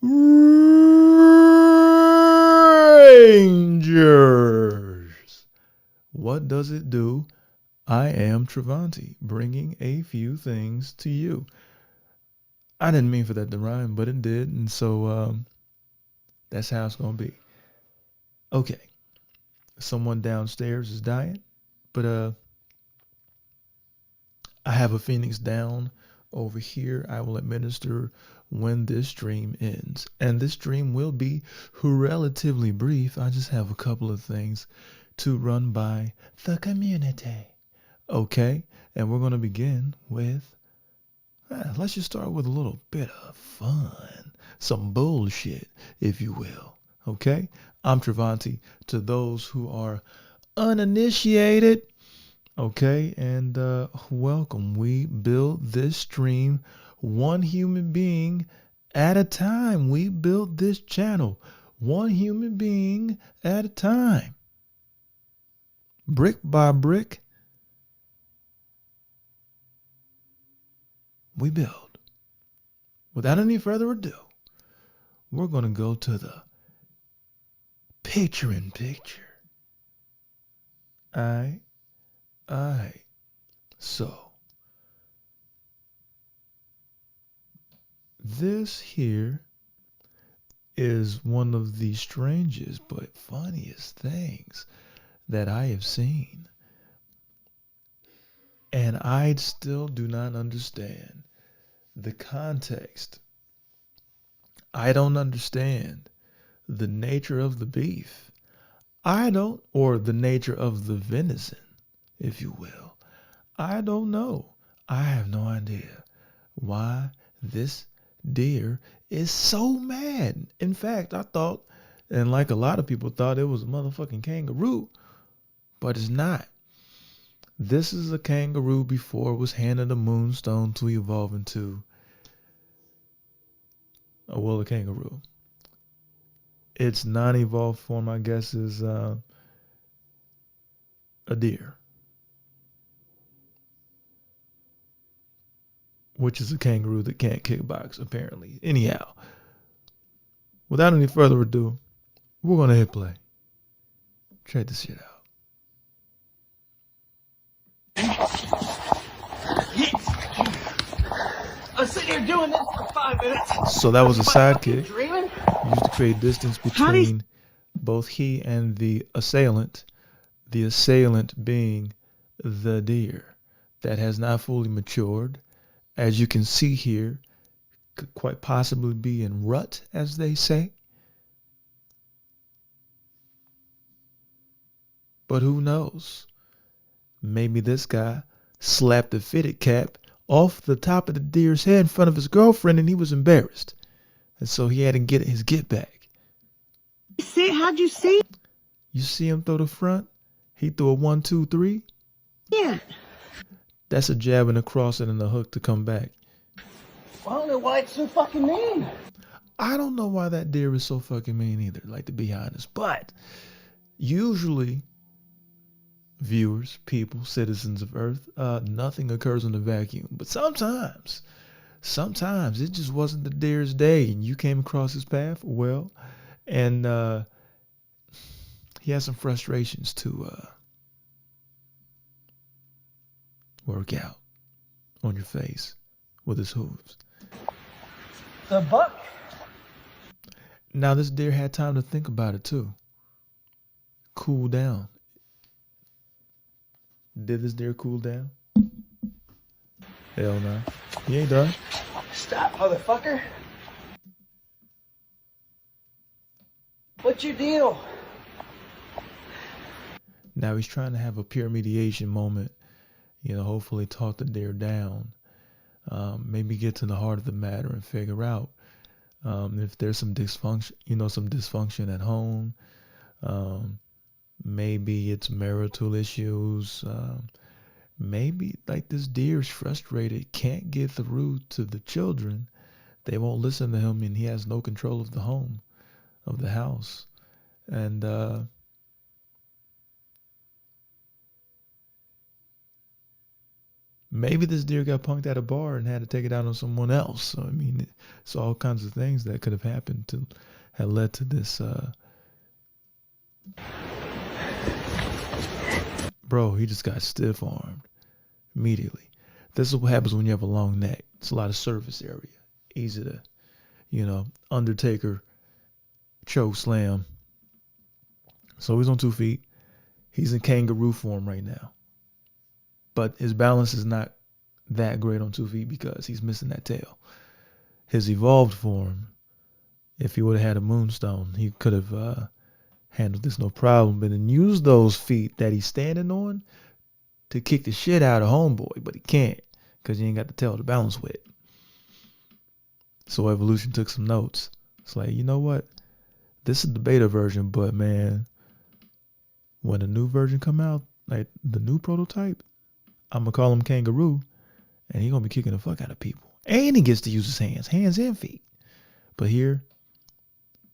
Rangers. What does it do? I am Travanti, bringing a few things to you. I didn't mean for that to rhyme, but it did, and so that's how it's gonna be. Okay, someone downstairs is dying, but I have a phoenix down over here. I will administer when this stream ends, and this stream will be relatively brief. I just have a couple of things to run by the community. Okay, and we're gonna begin with let's just start with a little bit of fun. Some bullshit, if you will. Okay? I'm Travanti. To those who are uninitiated, okay, and welcome. We build this stream one human being at a time. We built this channel one human being at a time. Brick by brick, we build. Without any further ado, we're going to go to the picture in picture. Aye. So, this here is one of the strangest but funniest things that I have seen. And I still do not understand the context. I don't understand the nature of the beef. Or the nature of the venison, if you will. I don't know. I have no idea why this deer is so mad. In fact, I thought, and like a lot of people thought, it was a motherfucking kangaroo, but it's not. This is a kangaroo before it was handed a moonstone to evolve into a kangaroo. Its non-evolved form, I guess, is a deer, which is a kangaroo that can't kickbox, apparently. Anyhow, without any further ado, we're going to hit play. Check this shit out. I was sitting here doing this for 5 minutes. So that was a sidekick. Used to create distance between both he and the assailant being the deer that has not fully matured. As you can see here, could quite possibly be in rut, as they say. But who knows? Maybe this guy slapped the fitted cap off the top of the deer's head in front of his girlfriend, and he was embarrassed. And so he had to get his get back. How'd you see? You see him throw the front? He threw a 1, 2, 3. Yeah. That's a jab and a cross and a hook to come back. I don't know why it's so fucking mean. I don't know why that deer is so fucking mean either, like, to be honest. But usually, viewers, people, citizens of Earth, nothing occurs in a vacuum. But sometimes it just wasn't the deer's day, and you came across his path. Well, and he has some frustrations to work out on your face with his hooves. The buck? Now, this deer had time to think about it, too. Cool down. Did this deer cool down? Hell no. He ain't done. Stop, motherfucker. What's your deal? Now he's trying to have a pure mediation moment. Hopefully talk the deer down. Maybe get to the heart of the matter and figure out if there's some dysfunction at home. Maybe it's marital issues. Maybe like this deer is frustrated, can't get through to the children. They won't listen to him, and he has no control of the home, of the house. And Maybe this deer got punked at a bar and had to take it out on someone else. So I mean, it's all kinds of things that could have happened to have led to this. Bro, he just got stiff armed immediately. This is what happens when you have a long neck. It's a lot of surface area, easy to, Undertaker choke slam. So he's on 2 feet. He's in kangaroo form right now. But his balance is not that great on 2 feet because he's missing that tail. His evolved form, if he would have had a moonstone, he could have handled this no problem. But then used those feet that he's standing on to kick the shit out of homeboy. But he can't because he ain't got the tail to balance with. So Evolution took some notes. It's like, you know what? This is the beta version, but man, when the new version come out, like the new prototype, I'm going to call him Kangaroo, and he going to be kicking the fuck out of people. And he gets to use his hands and feet. But here,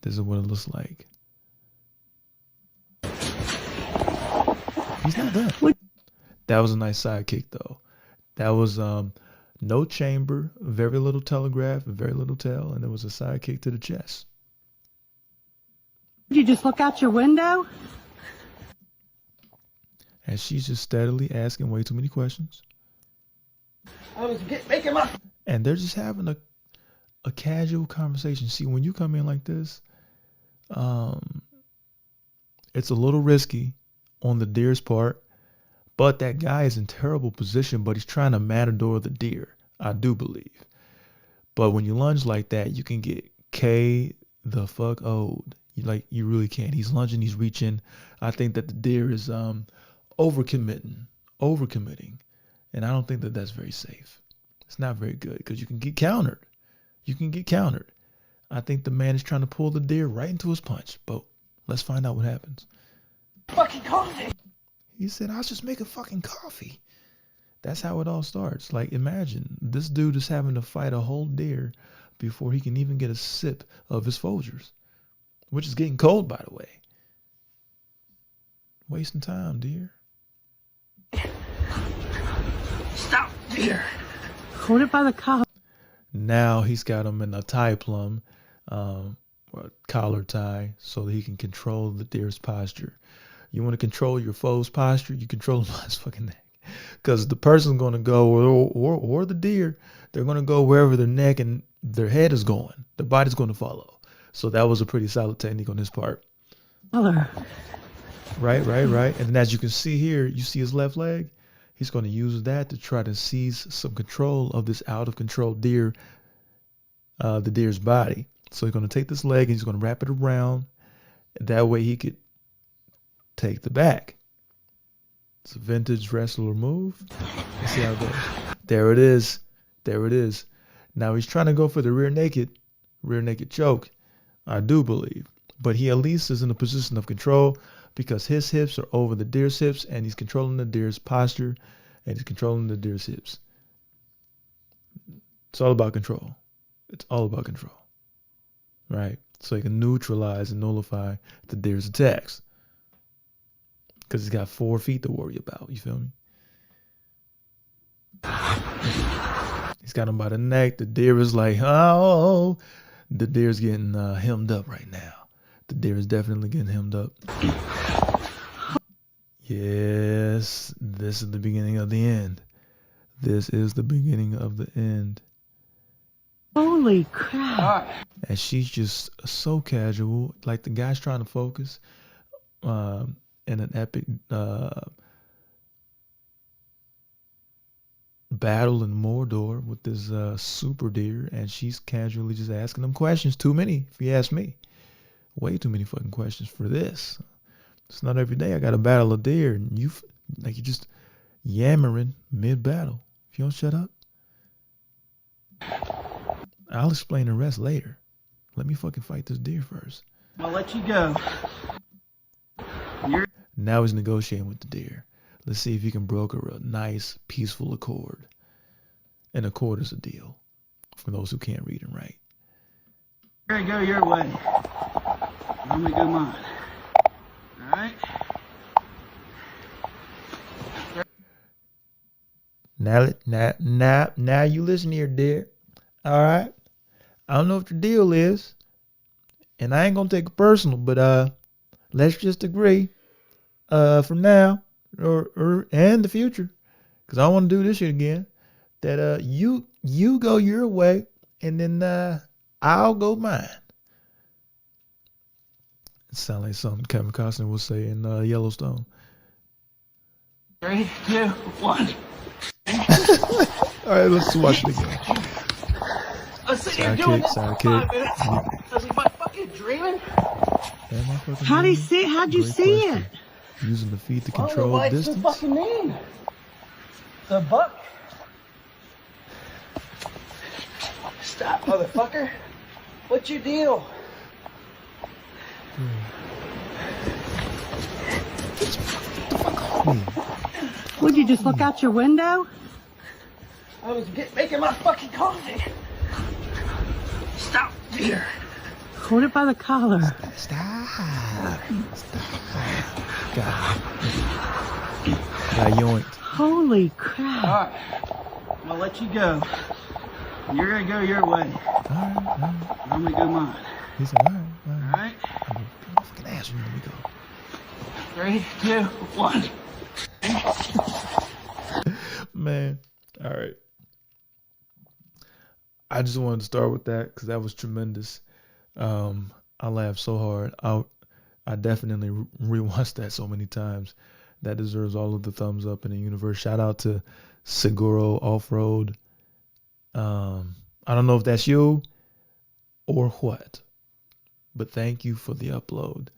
this is what it looks like. He's not done. That was a nice sidekick, though. That was no chamber, very little telegraph, very little tail, and it was a sidekick to the chest. Did you just look out your window? And she's just steadily asking way too many questions. I was making my... And they're just having a casual conversation. See, when you come in like this, it's a little risky on the deer's part, but that guy is in terrible position, but he's trying to matador the deer, I do believe. But when you lunge like that, you can get K the fuck old. You really can. He's lunging, he's reaching. I think that the deer is overcommitting, and I don't think that that's very safe. It's not very good because you can get countered. I think the man is trying to pull the deer right into his punch, but let's find out what happens. Fucking coffee. He said, I was just making fucking coffee. That's how it all starts. Like, imagine this dude is having to fight a whole deer before he can even get a sip of his Folgers, which is getting cold, by the way. Wasting time, dear. Stop, dear. Hold it by the collar. Now he's got him in a tie plum, or a collar tie, so that he can control the deer's posture. You want to control your foe's posture, you control him by his fucking neck. Because the person's going to go, or the deer, they're going to go wherever their neck and their head is going. Their body's going to follow. So that was a pretty solid technique on his part. Collar. Right. And then as you can see here, you see his left leg. He's going to use that to try to seize some control of this out of control deer, the deer's body. So he's going to take this leg and he's going to wrap it around. That way he could take the back. It's a vintage wrestler move. Let's see how it goes. There it is. Now he's trying to go for the rear naked choke, I do believe. But he at least is in a position of control because his hips are over the deer's hips and he's controlling the deer's posture and he's controlling the deer's hips. It's all about control. Right? So he can neutralize and nullify the deer's attacks. Because he's got 4 feet to worry about. You feel me? He's got him by the neck. The deer is like, oh. The deer's getting hemmed up right now. The deer is definitely getting hemmed up. Yes, this is the beginning of the end. Holy crap. And she's just so casual. Like the guy's trying to focus. In an epic battle in Mordor with this super deer, and she's casually just asking them questions. Too many, if you ask me. Way too many fucking questions for this. It's not every day I got to battle a deer, and you just yammering mid-battle. If you don't shut up, I'll explain the rest later. Let me fucking fight this deer first. I'll let you go. Now he's negotiating with the deer. Let's see if he can broker a nice, peaceful accord. An accord is a deal, for those who can't read and write. You're gonna go your way. I'm gonna go mine. Alright? Now you listen here, dear. All right. I don't know what your deal is, and I ain't gonna take it personal, but let's just agree, from now or and the future, because I don't want to do this shit again. That you go your way, and then I'll go mine. It sounds like something Kevin Costner will say in Yellowstone. 3, 2, 1. All right, let's watch it again. I was sitting here doing this for 5 minutes. I was like, am I fucking dreaming? How'd you see it? Using the feet to I don't know control why it's so distance. fucking mean. The buck. Stop, motherfucker. What's your deal? Would you just look out your window? I was making my fucking coffee. Stop here. Hold it by the collar. Stop. God. Got yoinked. Holy crap. Alright. I'm gonna let you go. You're gonna go your way. Alright. I'm gonna go mine. He said, alright. Alright? I'm fucking ass when we go. 3, 2, 1. Man. Alright. I just wanted to start with that because that was tremendous. I laughed so hard. I definitely rewatched that so many times. That deserves all of the thumbs up in the universe. Shout out to Seguro Off-Road. I don't know if that's you or what, but thank you for the upload.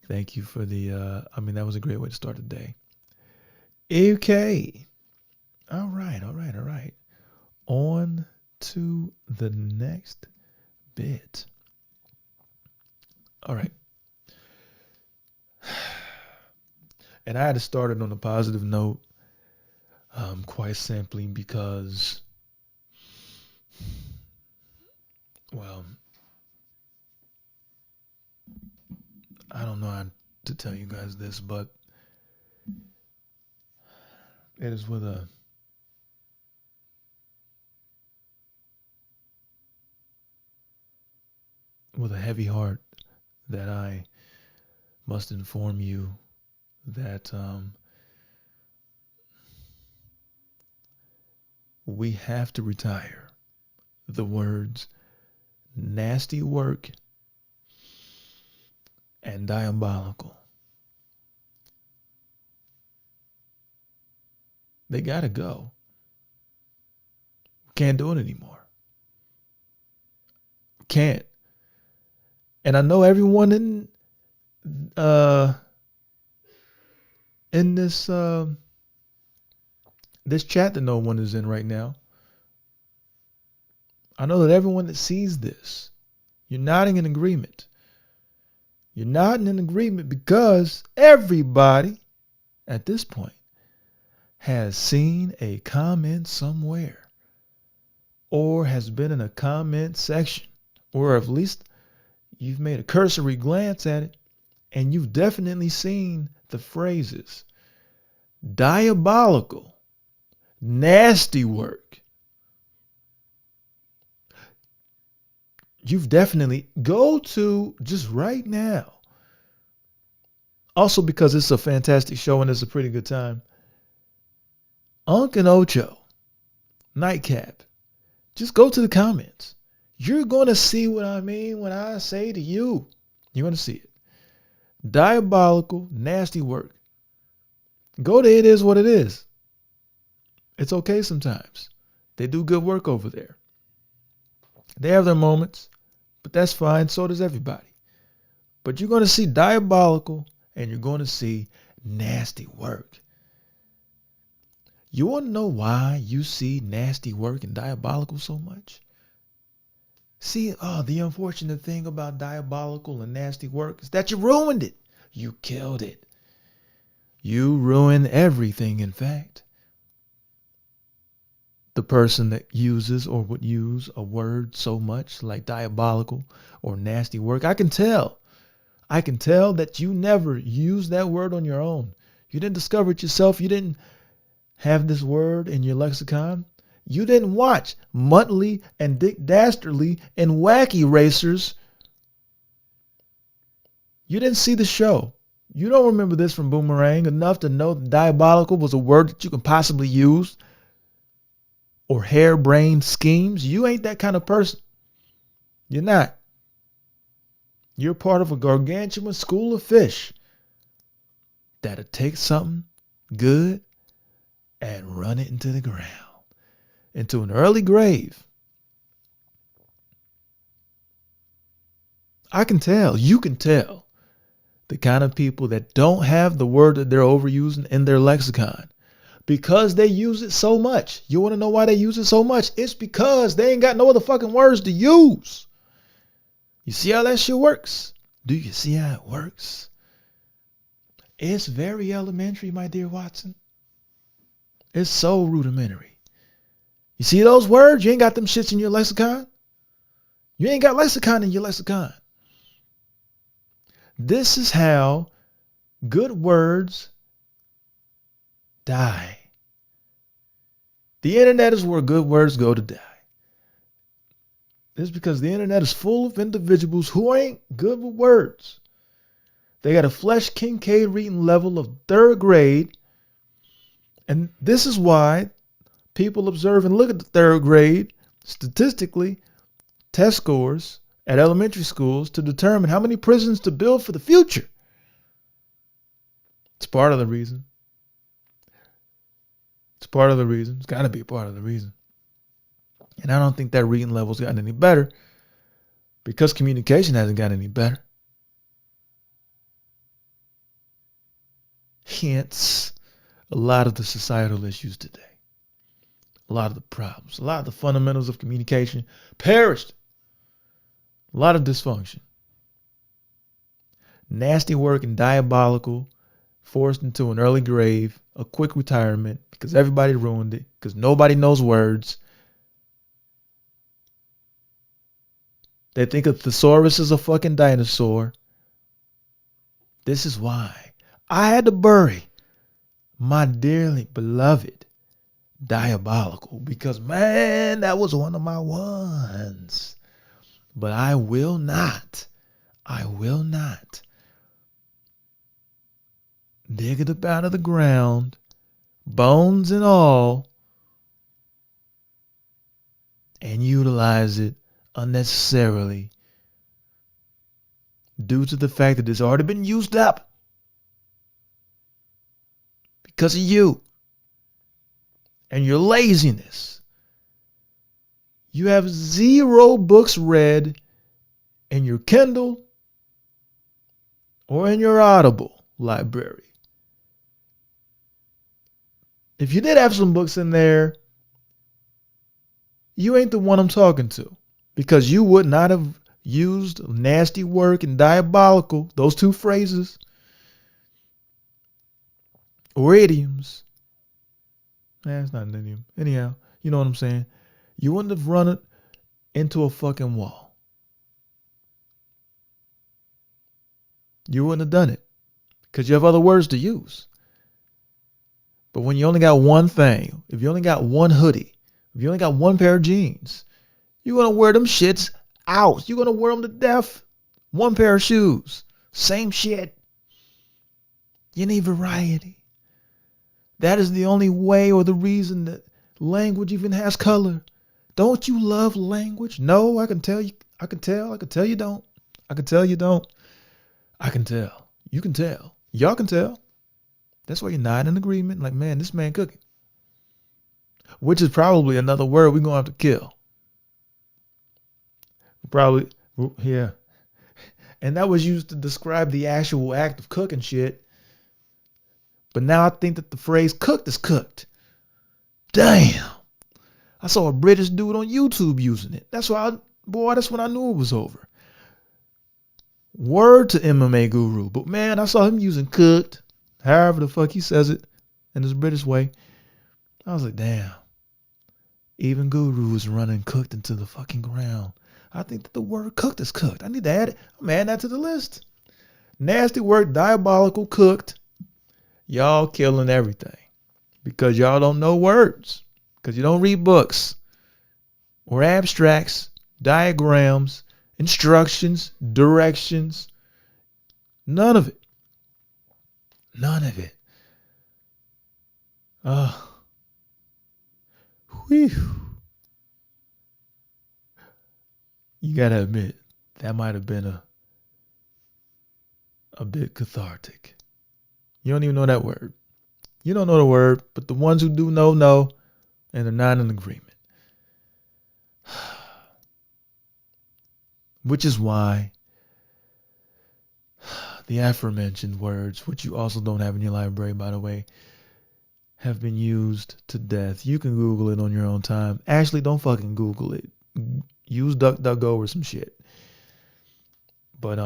Thank you for the, that was a great way to start the day. Okay. All right. On to the next bit. All right. And I had to start it on a positive note, quite simply because, well, I don't know how to tell you guys this, but it is with a heavy heart that I must inform you that we have to retire the words nasty work and diabolical. They gotta go. Can't do it anymore. Can't. And I know everyone in this this chat that no one is in right now, I know that everyone that sees this, you're nodding in agreement. You're nodding in agreement because everybody at this point has seen a comment somewhere or has been in a comment section, or at least you've made a cursory glance at it, and you've definitely seen the phrases diabolical, nasty work. You've definitely go to just right now. Also, because it's a fantastic show and it's a pretty good time, Unc and Ocho, Nightcap, just go to the comments. You're going to see what I mean when I say to you. You're going to see it. Diabolical, nasty work. Go to It Is What It Is. It's okay sometimes. They do good work over there. They have their moments, but that's fine. So does everybody. But you're going to see diabolical and you're going to see nasty work. You want to know why you see nasty work and diabolical so much? See, the unfortunate thing about diabolical and nasty work is that you ruined it. You killed it. You ruin everything, in fact. The person that uses or would use a word so much like diabolical or nasty work, I can tell that you never used that word on your own. You didn't discover it yourself. You didn't have this word in your lexicon, you didn't watch Muttley and Dick Dastardly and Wacky Racers. You didn't see the show. You don't remember this from Boomerang enough to know that diabolical was a word that you can possibly use, or harebrained schemes. You ain't that kind of person. You're not. You're part of a gargantuan school of fish that'll take something good and run it into the ground, into an early grave. I can tell, you can tell, the kind of people that don't have the word that they're overusing in their lexicon because they use it so much. You want to know why they use it so much? It's because they ain't got no other fucking words to use. You see how that shit works? Do you see how it works? It's very elementary, my dear Watson. It's so rudimentary. You see those words? You ain't got them shits in your lexicon. You ain't got lexicon in your lexicon. This is how good words die. The internet is where good words go to die. It's because the internet is full of individuals who ain't good with words. They got a Flesh Kincaid reading level of 3rd grade. And this is why people observe and look at the 3rd grade, statistically, test scores at elementary schools to determine how many prisons to build for the future. It's part of the reason. It's part of the reason. It's got to be a part of the reason. And I don't think that reading level's gotten any better because communication hasn't gotten any better. Hence, a lot of the societal issues today. A lot of the problems. A lot of the fundamentals of communication perished. A lot of dysfunction. Nasty work and diabolical, forced into an early grave, a quick retirement because everybody ruined it, because nobody knows words. They think a thesaurus is a fucking dinosaur. This is why I had to bury my dearly beloved diabolical, because man, that was one of my ones. But I will not dig it up out of the ground, bones and all, and utilize it unnecessarily due to the fact that it's already been used up because of you and your laziness. You have 0 books read in your Kindle or in your Audible library. If you did have some books in there, you ain't the one I'm talking to, because you would not have used nasty work and diabolical, those 2 phrases, or idioms. It's not an idiom. Anyhow, you know what I'm saying. You wouldn't have run it into a fucking wall. You wouldn't have done it because you have other words to use. But when you only got one thing, if you only got one hoodie, if you only got one pair of jeans, you're going to wear them shits out. You're going to wear them to death. One pair of shoes, same shit. You need variety. That is the only way or the reason that language even has color. Don't you love language? No, I can tell you. I can tell you don't. I can tell you don't. I can tell. You can tell. Y'all can tell. That's why you're not in agreement. Like, man, this man cooking. Which is probably another word we're going to have to kill. Probably, yeah. And that was used to describe the actual act of cooking shit. But now I think that the phrase cooked is cooked. Damn. I saw a British dude on YouTube using it. That's when I knew it was over. Word to MMA guru. But man, I saw him using cooked, however the fuck he says it in his British way. I was like, damn. Even guru is running cooked into the fucking ground. I think that the word cooked is cooked. I need to add it. I'm adding that to the list. Nasty work, diabolical, cooked. Y'all killing everything. because y'all don't know words, because you don't read books or abstracts, diagrams, instructions, directions. None of it. None of it. Whew. You gotta admit, that might have been a bit cathartic. You don't even know that word. You don't know the word, but the ones who do know, and they're not in agreement. Which is why the aforementioned words, which you also don't have in your library, by the way, have been used to death. You can Google it on your own time. Actually, don't fucking Google it. Use DuckDuckGo or some shit. But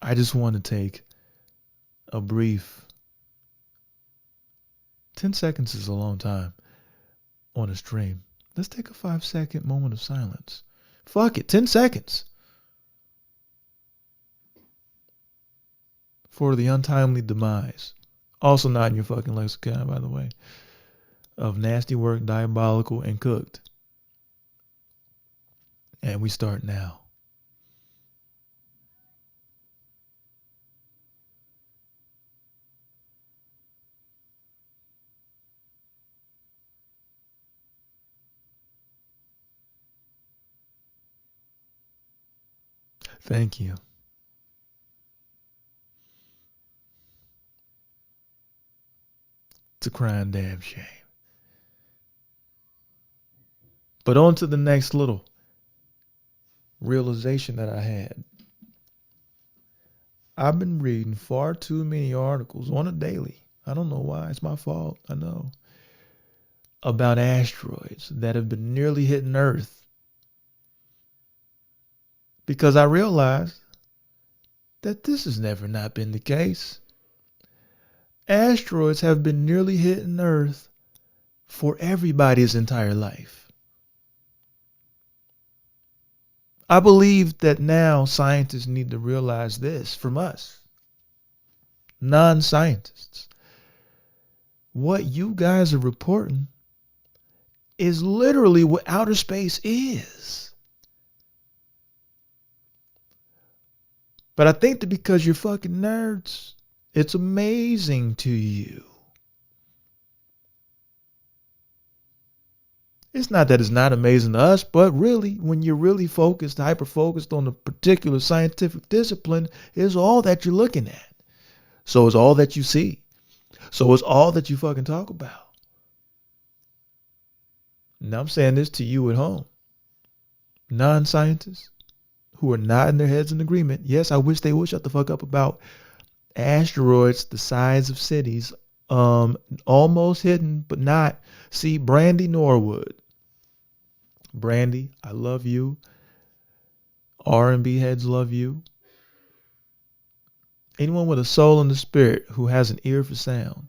I just want to take a brief 10 seconds is a long time on a stream. Let's take a 5-second moment of silence. Fuck it, 10 seconds. For the untimely demise, also not in your fucking lexicon, by the way, of nasty work, diabolical, and cooked. And we start now. Thank you. It's a crying damn shame. But on to the next little realization that I had. I've been reading far too many articles on a daily. I don't know why. It's my fault. I know. About asteroids that have been nearly hitting Earth. Because I realized that this has never not been the case. Asteroids have been nearly hitting Earth for everybody's entire life. I believe that now scientists need to realize this from us, non-scientists. What you guys are reporting is literally what outer space is. But I think that because you're fucking nerds, it's amazing to you. It's not that it's not amazing to us, but really, when you're really focused, hyper-focused on a particular scientific discipline, is all that you're looking at. So it's all that you see. So it's all that you fucking talk about. Now I'm saying this to you at home. Non-scientists who are nodding their heads in agreement. Yes, I wish they would shut the fuck up about asteroids the size of cities. Almost hidden, but not. See, Brandy Norwood. Brandy, I love you. R&B heads love you. Anyone with a soul and a spirit who has an ear for sound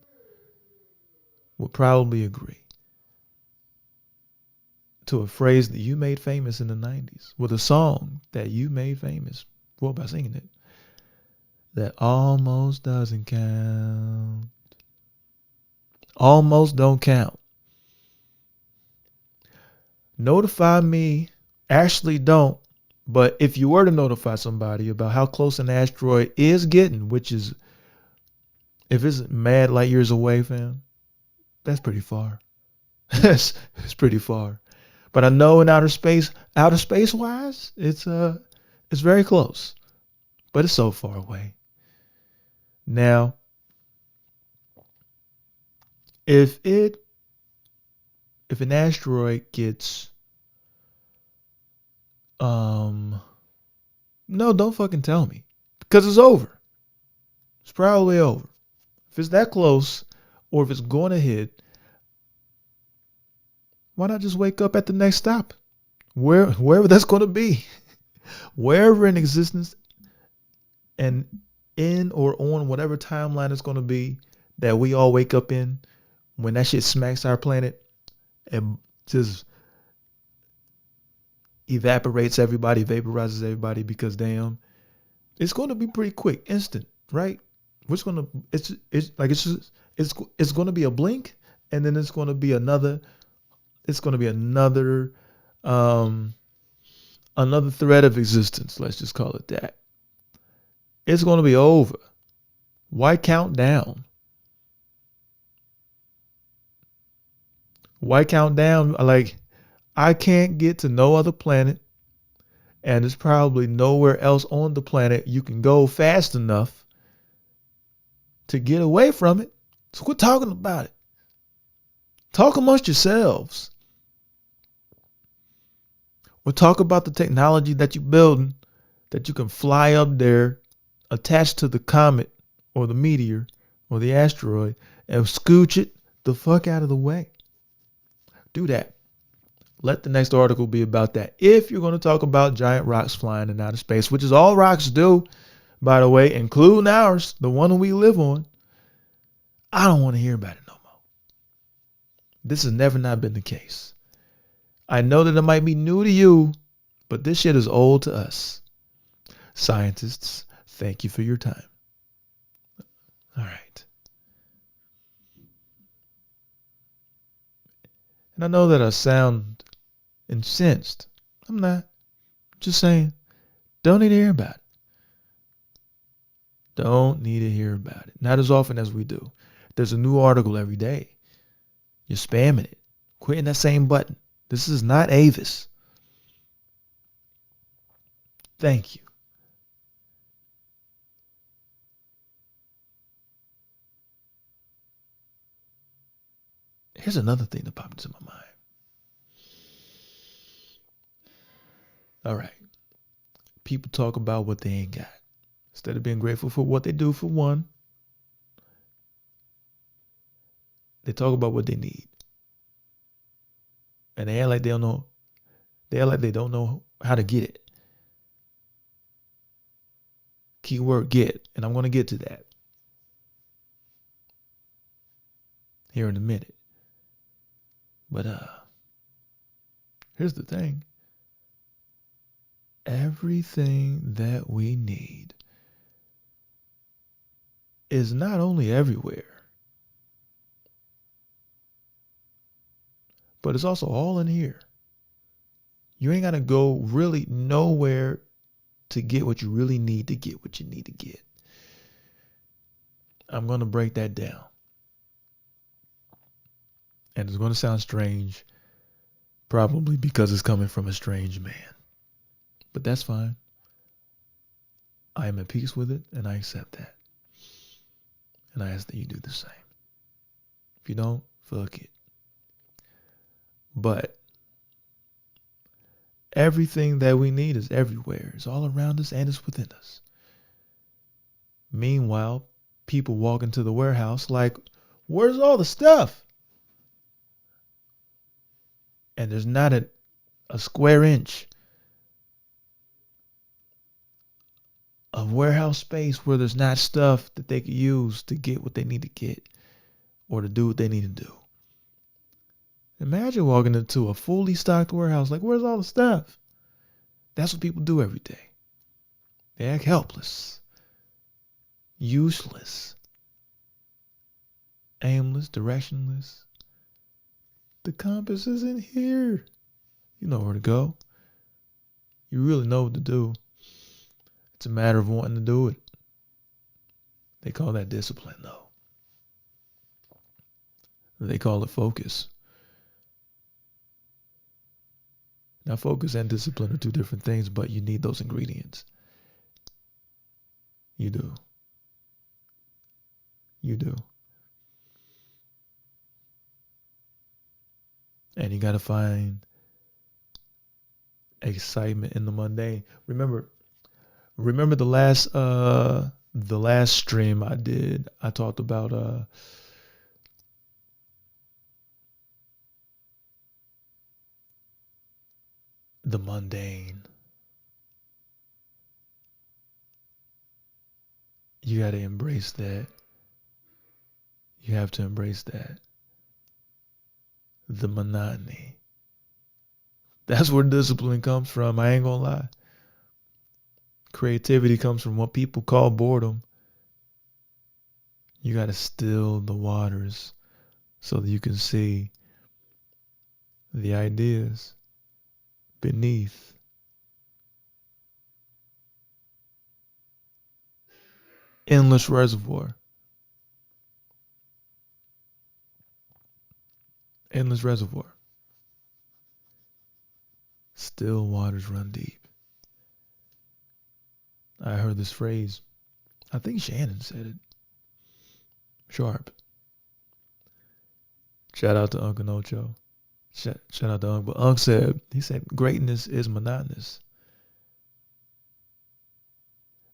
would probably agree to a phrase that you made famous in the 90s, with a song that you made famous, well, by singing it, that almost doesn't count. Almost don't count. Notify me. Actually don't. But if you were to notify somebody about how close an asteroid is getting, which is, if it's mad light years away, fam, that's pretty far. It's pretty far. But I know in outer space wise, it's very close. But it's so far away. Now, if an asteroid gets no, don't fucking tell me. Because it's over. It's probably over. If it's that close, or if it's going to hit, why not just wake up at the next stop? Wherever that's going to be. Wherever in existence and in or on whatever timeline it's going to be that we all wake up in, when that shit smacks our planet and just evaporates everybody, vaporizes everybody, because damn, it's going to be pretty quick, instant, right? What's gonna it's like it's gonna be a blink, and then it's gonna be another. It's gonna be um another thread of existence. Let's just call it that. It's gonna be over. Why count down? Why count down? Like, I can't get to no other planet, and there's probably nowhere else on the planet you can go fast enough to get away from it. So quit talking about it. Talk amongst yourselves. Or talk about the technology that you're building, that you can fly up there, attached to the comet or the meteor or the asteroid, and scooch it the fuck out of the way. Do that. Let the next article be about that. If you're going to talk about giant rocks flying in outer space, which is all rocks do, by the way, including ours, the one we live on, I don't want to hear about it no more. This has never not been the case. I know that it might be new to you, but this shit is old to us. Scientists, thank you for your time. All right. And I know that I sound incensed. I'm not. Just saying. Don't need to hear about it. Don't need to hear about it. Not as often as we do. There's a new article every day. You're spamming it. Quit hitting that same button. This is not Avis. Thank you. Here's another thing that popped into my mind. All right. People talk about what they ain't got. Instead of being grateful for what they do, for one, they talk about what they need. And they act like they don't know. They act like they don't know how to get it. Keyword get. And I'm going to get to that here in a minute. But here's the thing. Everything that we need is not only everywhere, but it's also all in here. You ain't got to go really nowhere to get what you really need to get what you need to get. I'm going to break that down. And it's going to sound strange, probably because it's coming from a strange man. But that's fine. I am at peace with it, and I accept that. And I ask that you do the same. If you don't, fuck it. But everything that we need is everywhere. It's all around us and it's within us. Meanwhile, people walk into the warehouse like, where's all the stuff? And there's not a square inch of warehouse space where there's not stuff that they could use to get what they need to get or to do what they need to do. Imagine walking into a fully stocked warehouse like, where's all the stuff? That's what people do every day. They act helpless, useless, aimless, directionless. The compass isn't here. You know where to go. You really know what to do. It's a matter of wanting to do it. They call that discipline, though. They call it focus. Now, focus and discipline are two different things, but you need those ingredients. You do. You do. And you got to find excitement in the mundane. Remember the last stream I did, I talked about the mundane. You got to embrace that. You have to embrace that. The monotony. That's where discipline comes from. I ain't gonna lie. Creativity comes from what people call boredom. You got to still the waters so that you can see the ideas beneath. Endless reservoir. Endless reservoir. Still waters run deep. I heard this phrase. I think Shannon said it. Sharp. Shout out to Uncle Ocho. Shout out to Uncle. But Unc said, he said, greatness is monotonous.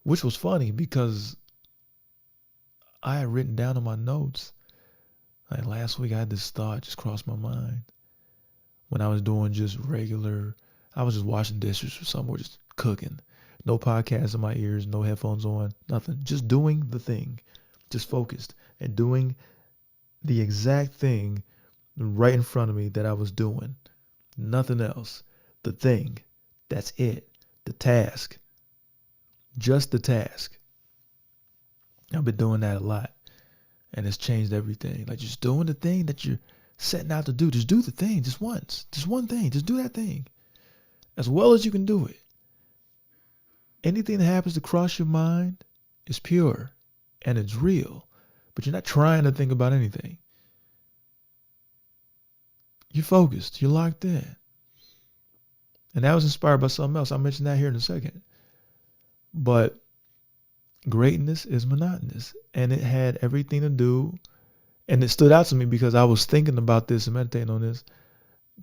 Which was funny because I had written down in my notes, like last week I had this thought just cross my mind when I was doing just regular, I was just washing dishes or something, or just cooking. No podcasts in my ears, no headphones on, nothing. Just doing the thing, just focused and doing the exact thing right in front of me that I was doing. Nothing else. The thing. That's it. The task. Just the task. I've been doing that a lot. And it's changed everything. Like just doing the thing that you're setting out to do. Just do the thing just once. Just one thing. Just do that thing. As well as you can do it. Anything that happens to cross your mind is pure. And it's real. But you're not trying to think about anything. You're focused. You're locked in. And that was inspired by something else. I'll mention that here in a second. But greatness is monotonous. And it had everything to do. And it stood out to me because I was thinking about this and meditating on this,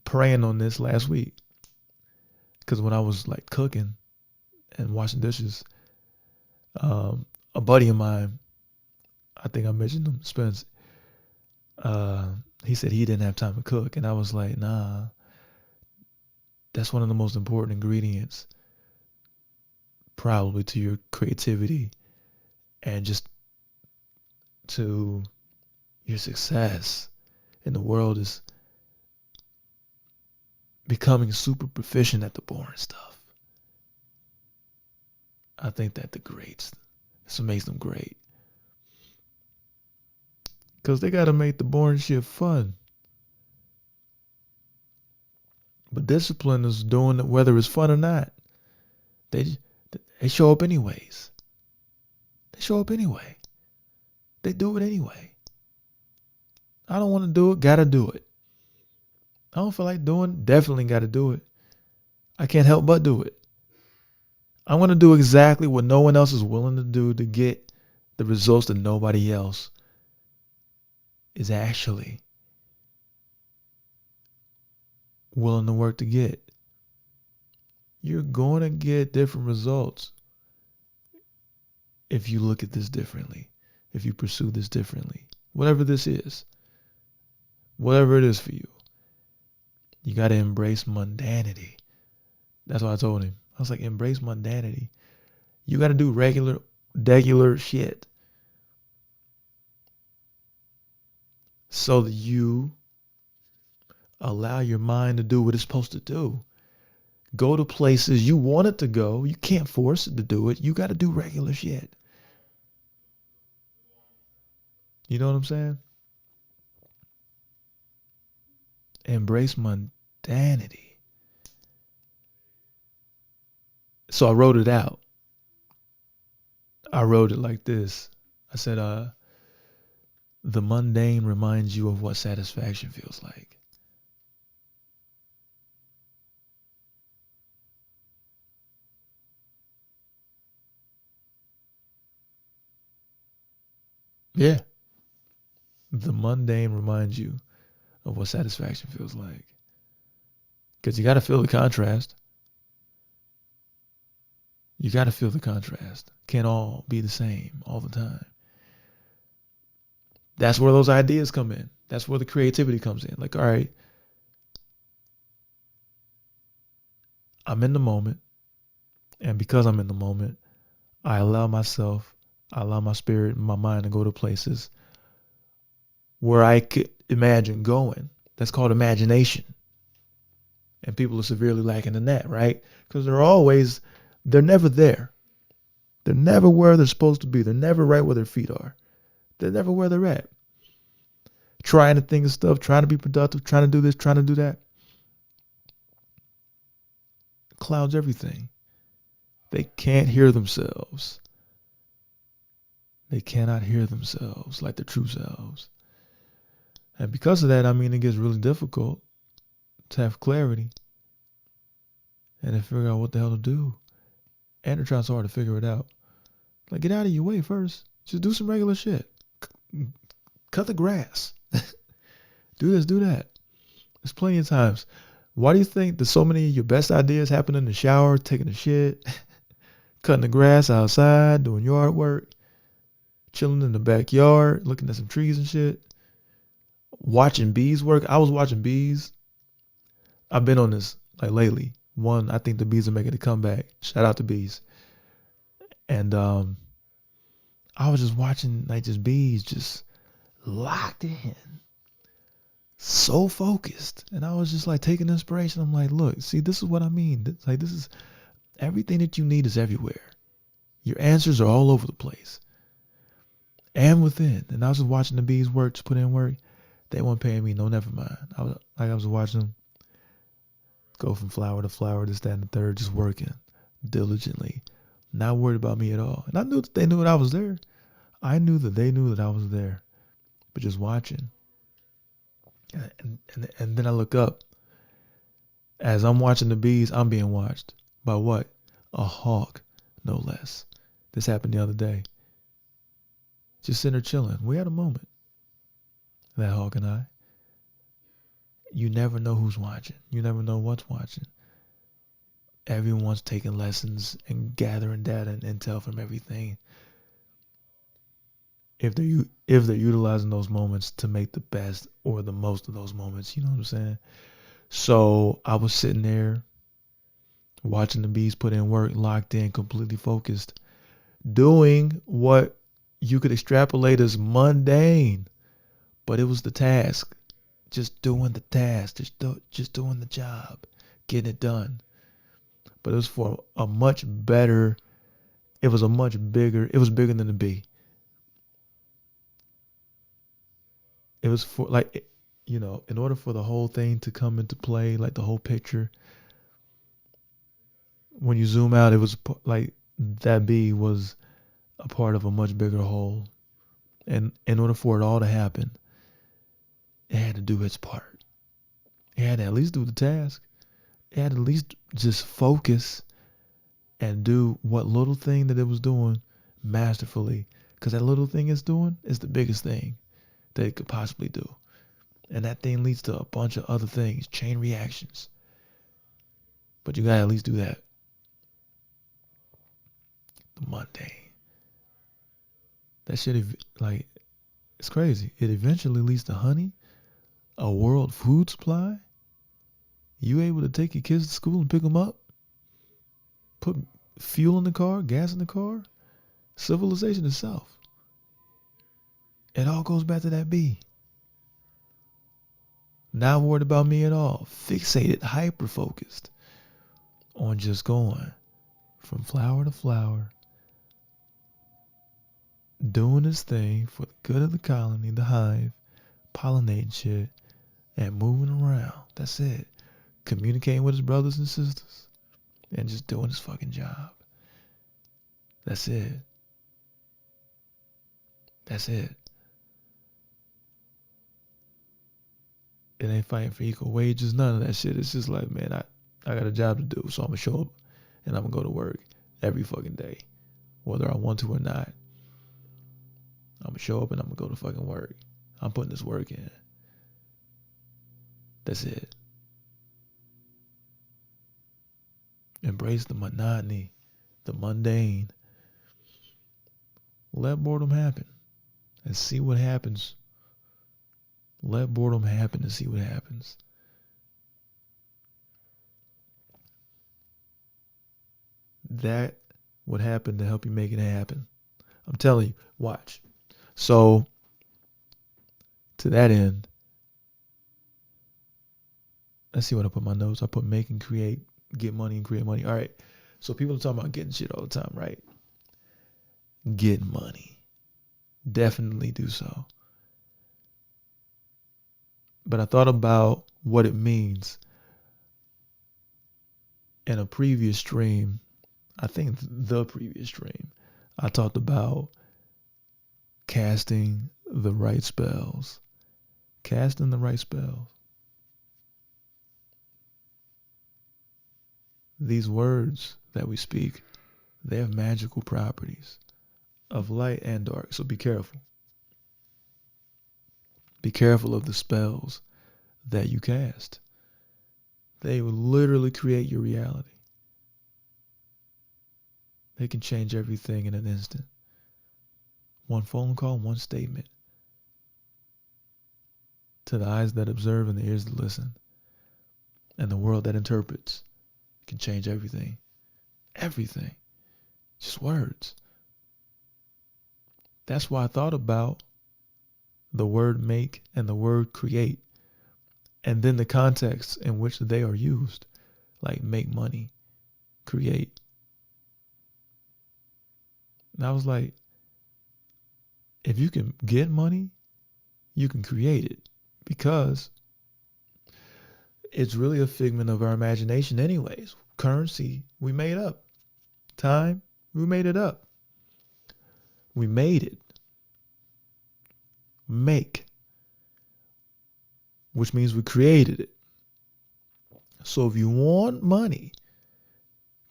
praying on this last week. Because when I was like cooking and washing dishes, a buddy of mine, I think I mentioned him, Spence, he said he didn't have time to cook. And I was like, nah, that's one of the most important ingredients probably to your creativity and just to your success in the world is becoming super proficient at the boring stuff. I think that the greats, this makes them great. Because they got to make the boring shit fun. But discipline is doing it whether it's fun or not. They show up anyways. They show up anyway. They do it anyway. I don't want to do it, gotta do it. I don't feel like doing, definitely gotta do it. I can't help but do it. I'm going to do exactly what no one else is willing to do to get the results that nobody else is actually willing to work to get. You're going to get different results if you look at this differently, if you pursue this differently, whatever this is, whatever it is for you. You got to embrace mundanity. That's what I told him. I was like, embrace mundanity. You got to do regular shit so that you allow your mind to do what it's supposed to do. Go to places you want it to go. You can't force it to do it. You got to do regular shit. You know what I'm saying? Embrace mundanity. So I wrote it out. I wrote it like this. I said, the mundane reminds you of what satisfaction feels like. Yeah. The mundane reminds you of what satisfaction feels like. Because you got to feel the contrast. You got to feel the contrast. Can't all be the same all the time. That's where those ideas come in. That's where the creativity comes in. Like, all right, I'm in the moment. And because I'm in the moment, I allow my spirit and my mind to go to places where I could imagine going. That's called imagination. And people are severely lacking in that, right? Because they're never there. They're never where they're supposed to be. They're never right where their feet are. They're never where they're at. Trying to think of stuff, trying to be productive, trying to do this, trying to do that. Clouds everything. They can't hear themselves. They cannot hear themselves like their true selves. And because of that, I mean, it gets really difficult to have clarity and to figure out what the hell to do. And they're trying so hard to figure it out. Like, get out of your way first. Just do some regular shit. Cut the grass. Do this, do that. There's plenty of times. Why do you think that so many of your best ideas happen in the shower, taking a shit, cutting the grass outside, doing yard work, chilling in the backyard, looking at some trees and shit, watching bees work? I was watching bees. I've been on this like lately. One, I think the bees are making a comeback. Shout out to bees. And I was just watching like just bees just locked in, so focused. And I was just like taking inspiration. I'm like, look, see, this is what I mean. This is everything that you need is everywhere. Your answers are all over the place and within. And I was just watching the bees work, just put in work. They weren't paying me. No, never mind. I was watching them go from flower to flower, this, that, and the third, just working diligently, not worried about me at all. And I knew that they knew that I was there. I knew that they knew that I was there, but just watching. And then I look up. As I'm watching the bees, I'm being watched by what? A hawk, no less. This happened the other day. Just sitting there chilling. We had a moment. That hawk and I. You never know who's watching. You never know what's watching. Everyone's taking lessons and gathering data and intel from everything. If they're utilizing those moments to make the best or the most of those moments, you know what I'm saying? So I was sitting there watching the bees put in work, locked in, completely focused, doing what you could extrapolate as mundane, but it was the task. Just doing the task, just doing the job, getting it done. But it was for a much better, it was bigger than the bee. It was for like, you know, in order for the whole thing to come into play, like the whole picture, when you zoom out, it was like that bee was a part of a much bigger whole. And in order for it all to happen, it had to do its part. It had to at least do the task. It had to at least just focus and do what little thing that it was doing masterfully. Because that little thing it's doing is the biggest thing that it could possibly do. And that thing leads to a bunch of other things, chain reactions. But you gotta at least do that. The mundane. That shit, like, it's crazy. It eventually leads to honey, a world food supply. You able to take your kids to school and pick them up? Put fuel in the car, gas in the car? Civilization itself. It all goes back to that bee. Not worried about me at all. Fixated, hyper-focused on just going from flower to flower, doing his thing for the good of the colony, the hive, pollinating shit, and moving around. That's it. Communicating with his brothers and sisters, and just doing his fucking job. That's it. That's it. It ain't fighting for equal wages, none of that shit. It's just like, man, I got a job to do, so I'm going to show up and I'm going to go to work every fucking day, whether I want to or not. I'm going to show up and I'm going to go to fucking work. I'm putting this work in. That's it. Embrace the monotony, the mundane. Let boredom happen and see what happens. Let boredom happen and see what happens. That would happen to help you make it happen. I'm telling you, watch. So, to that end, let's see what I put in my notes. I put make and create, get money and create money. All right. So people are talking about getting shit all the time, right? Getting money. definitely do so. But I thought about what it means in a previous stream. I think the previous stream, I talked about casting the right spells. Casting the right spells. These words that we speak, they have magical properties of light and dark. So be careful. Be careful of the spells that you cast. They will literally create your reality. They can change everything in an instant. One phone call, one statement. To the eyes that observe and the ears that listen, and the world that interprets, can change everything. Everything. Just words. That's why I thought about the word make and the word create, and then the context in which they are used, like make money, create. And I was like, if you can get money, you can create it, because it's really a figment of our imagination anyways. Currency, we made up. Time, we made it up. We made it. Make, which means we created it. So if you want money,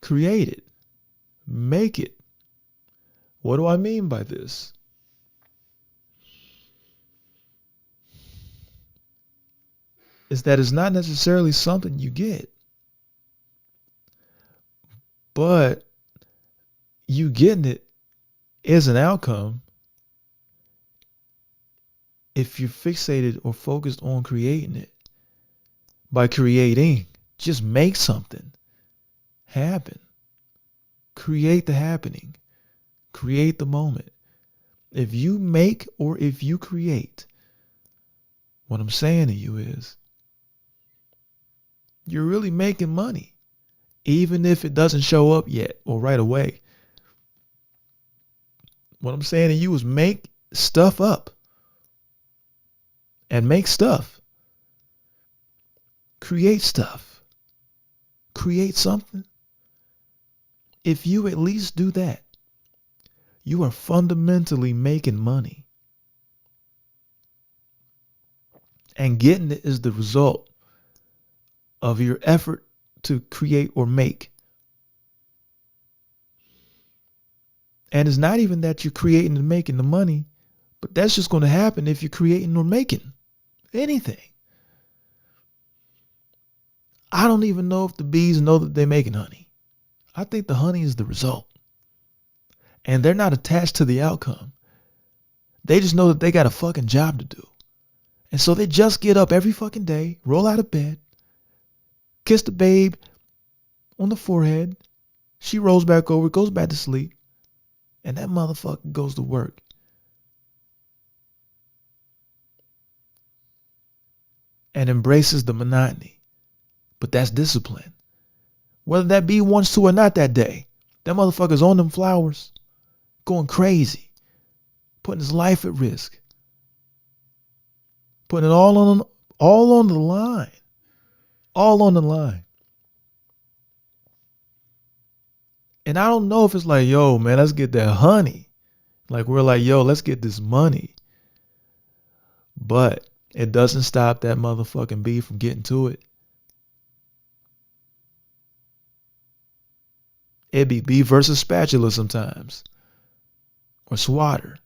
create it. Make it. What do I mean by this? Is that it's not necessarily something you get, but you getting it is an outcome if you're fixated or focused on creating it. By creating, just make something happen. Create the happening. Create the moment. If you make or if you create, what I'm saying to you is, you're really making money, even if it doesn't show up yet or right away. What I'm saying to you is make stuff up and make stuff. Create stuff. Create something. If you at least do that, you are fundamentally making money. And getting it is the result of your effort to create or make. And it's not even that you're creating and making the money, but that's just going to happen if you're creating or making anything. I don't even know if the bees know that they're making honey. I think the honey is the result. And they're not attached to the outcome. They just know that they got a fucking job to do. And so they just get up every fucking day, roll out of bed, kiss the babe on the forehead. She rolls back over, goes back to sleep. And that motherfucker goes to work. And embraces the monotony. But that's discipline. Whether that bee wants to or not that day, that motherfucker's on them flowers, going crazy, putting his life at risk, putting it all on the line. All on the line. And I don't know if it's like, yo, man, let's get that honey. Like we're like, yo, let's get this money. But it doesn't stop that motherfucking bee from getting to it. It be bee versus spatula sometimes. Or swatter.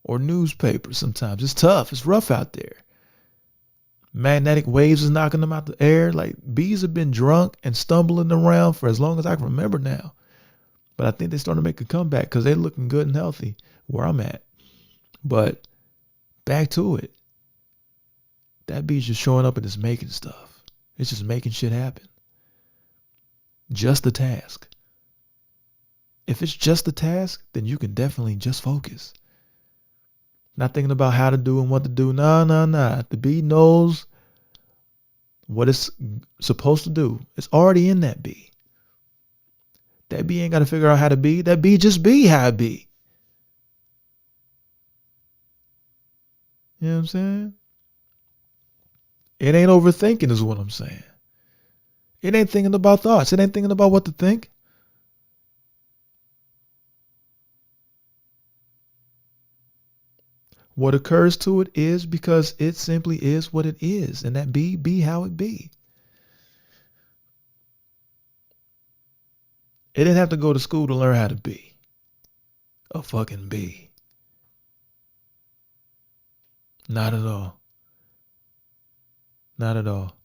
Or newspaper sometimes. It's tough. It's rough out there. Magnetic waves is knocking them out the air. Like bees have been drunk and stumbling around for as long as I can remember now. But I think they're starting to make a comeback because they're looking good and healthy where I'm at. But back to it. That bee's just showing up and just making stuff. It's just making shit happen. Just the task. If it's just the task, then you can definitely just focus. Not thinking about how to do and what to do. Nah. The bee knows what it's supposed to do. It's already in that bee. That bee ain't got to figure out how to be. That bee just be how it be. You know what I'm saying? It ain't overthinking is what I'm saying. It ain't thinking about thoughts. It ain't thinking about what to think. What occurs to it is because it simply is what it is. And that be how it be. It didn't have to go to school to learn how to be a fucking bee. Not at all. Not at all.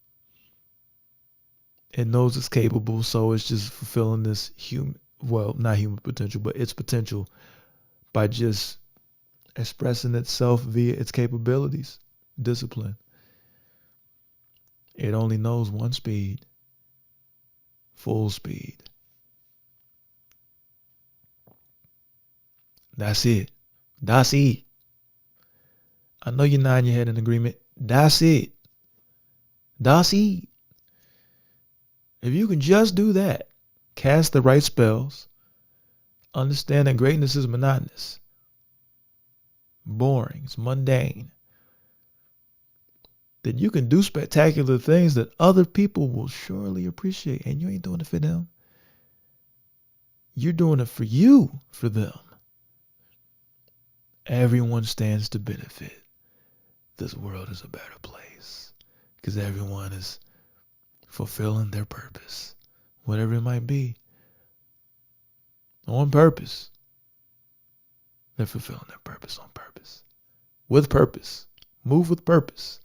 It knows it's capable, so it's just fulfilling this not human potential, but its potential by just expressing itself via its capabilities, discipline. It only knows one speed, full speed. That's it. That's it. I know you're nodding your head in agreement. That's it. That's it. If you can just do that, cast the right spells, understand that greatness is monotonous, boring, it's mundane, then you can do spectacular things that other people will surely appreciate. And you ain't doing it for them. You're doing it for you, for them. Everyone stands to benefit. This world is a better place because everyone is fulfilling their purpose, whatever it might be. On purpose. They're fulfilling their purpose on purpose. With purpose. Move with purpose.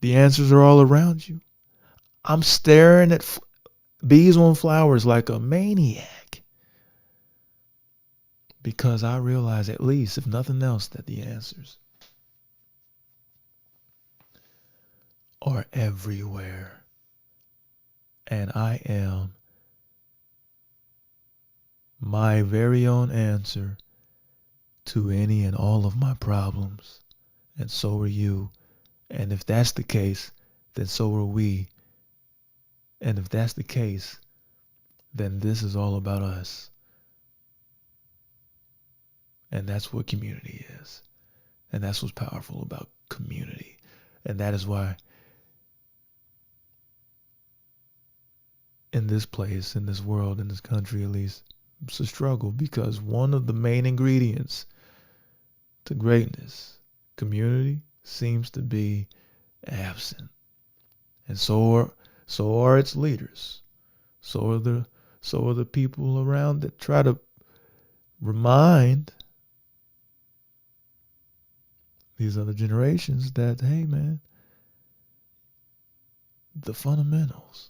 The answers are all around you. I'm staring at bees on flowers like a maniac because I realize, at least, if nothing else, that the answers are everywhere. And I am my very own answer to any and all of my problems. And so are you. And if that's the case, then so are we. And if that's the case, then this is all about us. And that's what community is. And that's what's powerful about community. And that is why in this place, in this world, in this country at least, it's a struggle, because one of the main ingredients to greatness, community, seems to be absent. And so are its leaders. So are the people around that try to remind these other generations that, hey man, the fundamentals,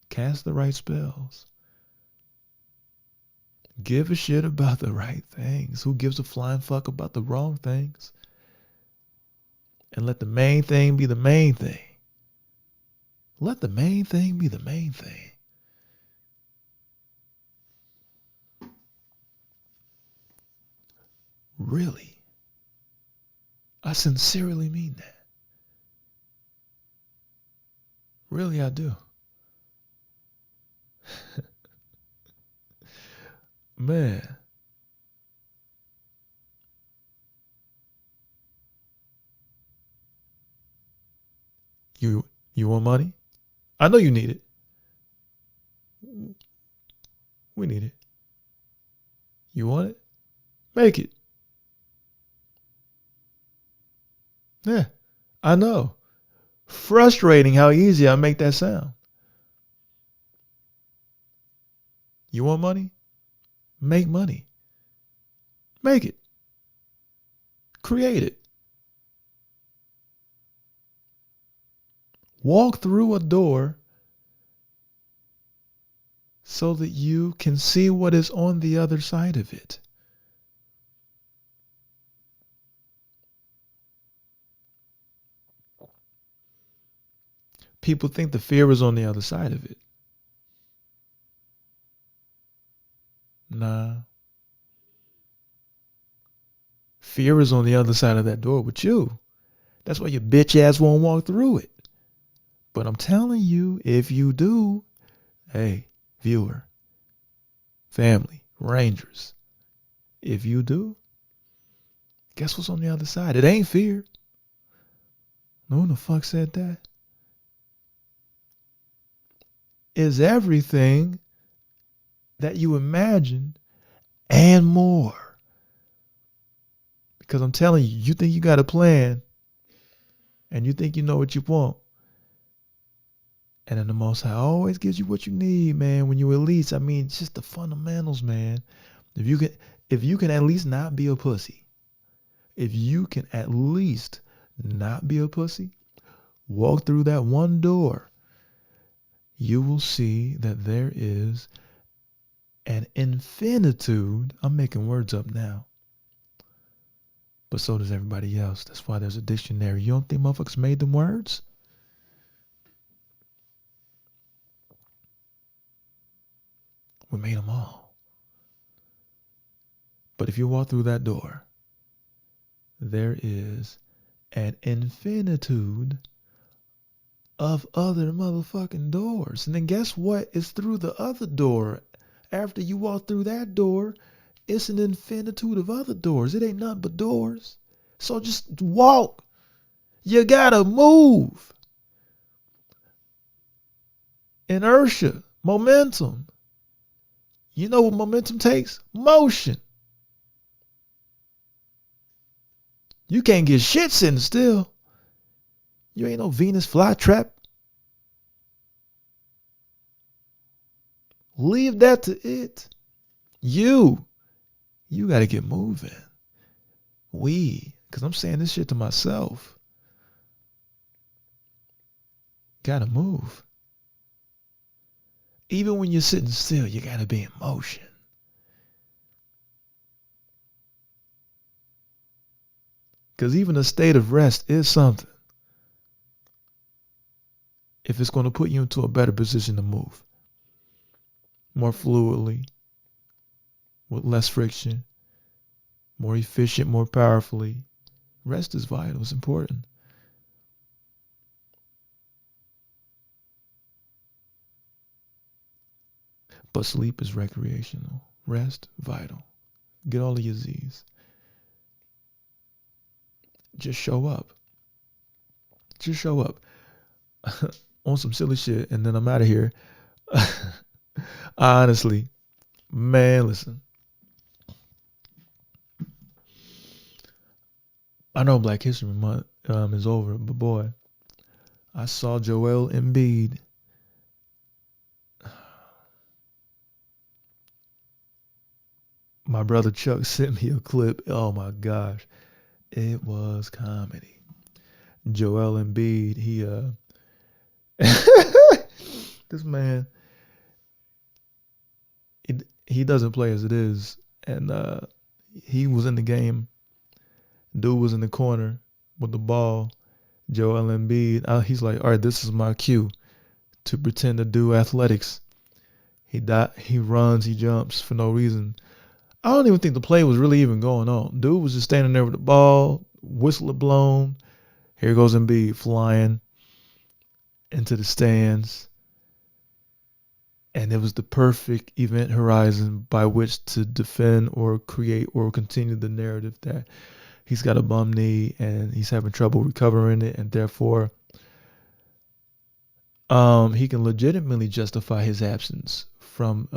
cast the right spells, give a shit about the right things. Who gives a flying fuck about the wrong things? And let the main thing be the main thing. Let the main thing be the main thing. Really. I sincerely mean that. Really, I do. Man. You want money? I know you need it. We need it. You want it? Make it. Yeah, I know. Frustrating how easy I make that sound. You want money? Make money. Make it. Create it. Walk through a door so that you can see what is on the other side of it. People think the fear is on the other side of it. Nah. Fear is on the other side of that door with you. That's why your bitch ass won't walk through it. But I'm telling you, if you do, hey, viewer, family, rangers, if you do, Guess what's on the other side? It ain't fear. No one the fuck said that. Is everything that you imagine and more. Because I'm telling you, you think you got a plan and you think you know what you want. And then the Most High always gives you what you need, man. When you release, I mean, it's just the fundamentals, man. If you can at least not be a pussy, if you can at least not be a pussy, walk through that one door, you will see that there is an infinitude. I'm making words up now. But so does everybody else. That's why there's a dictionary. You don't think motherfuckers made them words? We made them all. But if you walk through that door, there is an infinitude of other motherfucking doors. And then guess what? It's through the other door. After you walk through that door, it's an infinitude of other doors. It ain't nothing but doors. So just walk. You gotta move. Inertia, momentum. You know what momentum takes? Motion. You can't get shit sitting still. You ain't no Venus flytrap. Leave that to it. You got to get moving. Because I'm saying this shit to myself. Got to move. Even when you're sitting still, you got to be in motion. Because even a state of rest is something. If it's going to put you into a better position to move. More fluidly. With less friction. More efficient, more powerfully. Rest is vital. It's important. But sleep is recreational. Rest, vital. Get all of your Z's. Just show up. Just show up. On some silly shit, and then I'm out of here. Honestly, man, listen. I know Black History Month is over, but boy, I saw Joel Embiid. My brother Chuck sent me a clip. Oh my gosh. It was comedy. Joel Embiid, this man, he doesn't play as it is. And he was in the game. Dude was in the corner with the ball. Joel Embiid, he's like, all right, this is my cue to pretend to do athletics. He runs, he jumps for no reason. I don't even think the play was really even going on. Dude was just standing there with the ball, whistle blown. Here goes Embiid flying into the stands. And it was the perfect event horizon by which to defend or create or continue the narrative that he's got a bum knee and he's having trouble recovering it, and therefore he can legitimately justify his absence from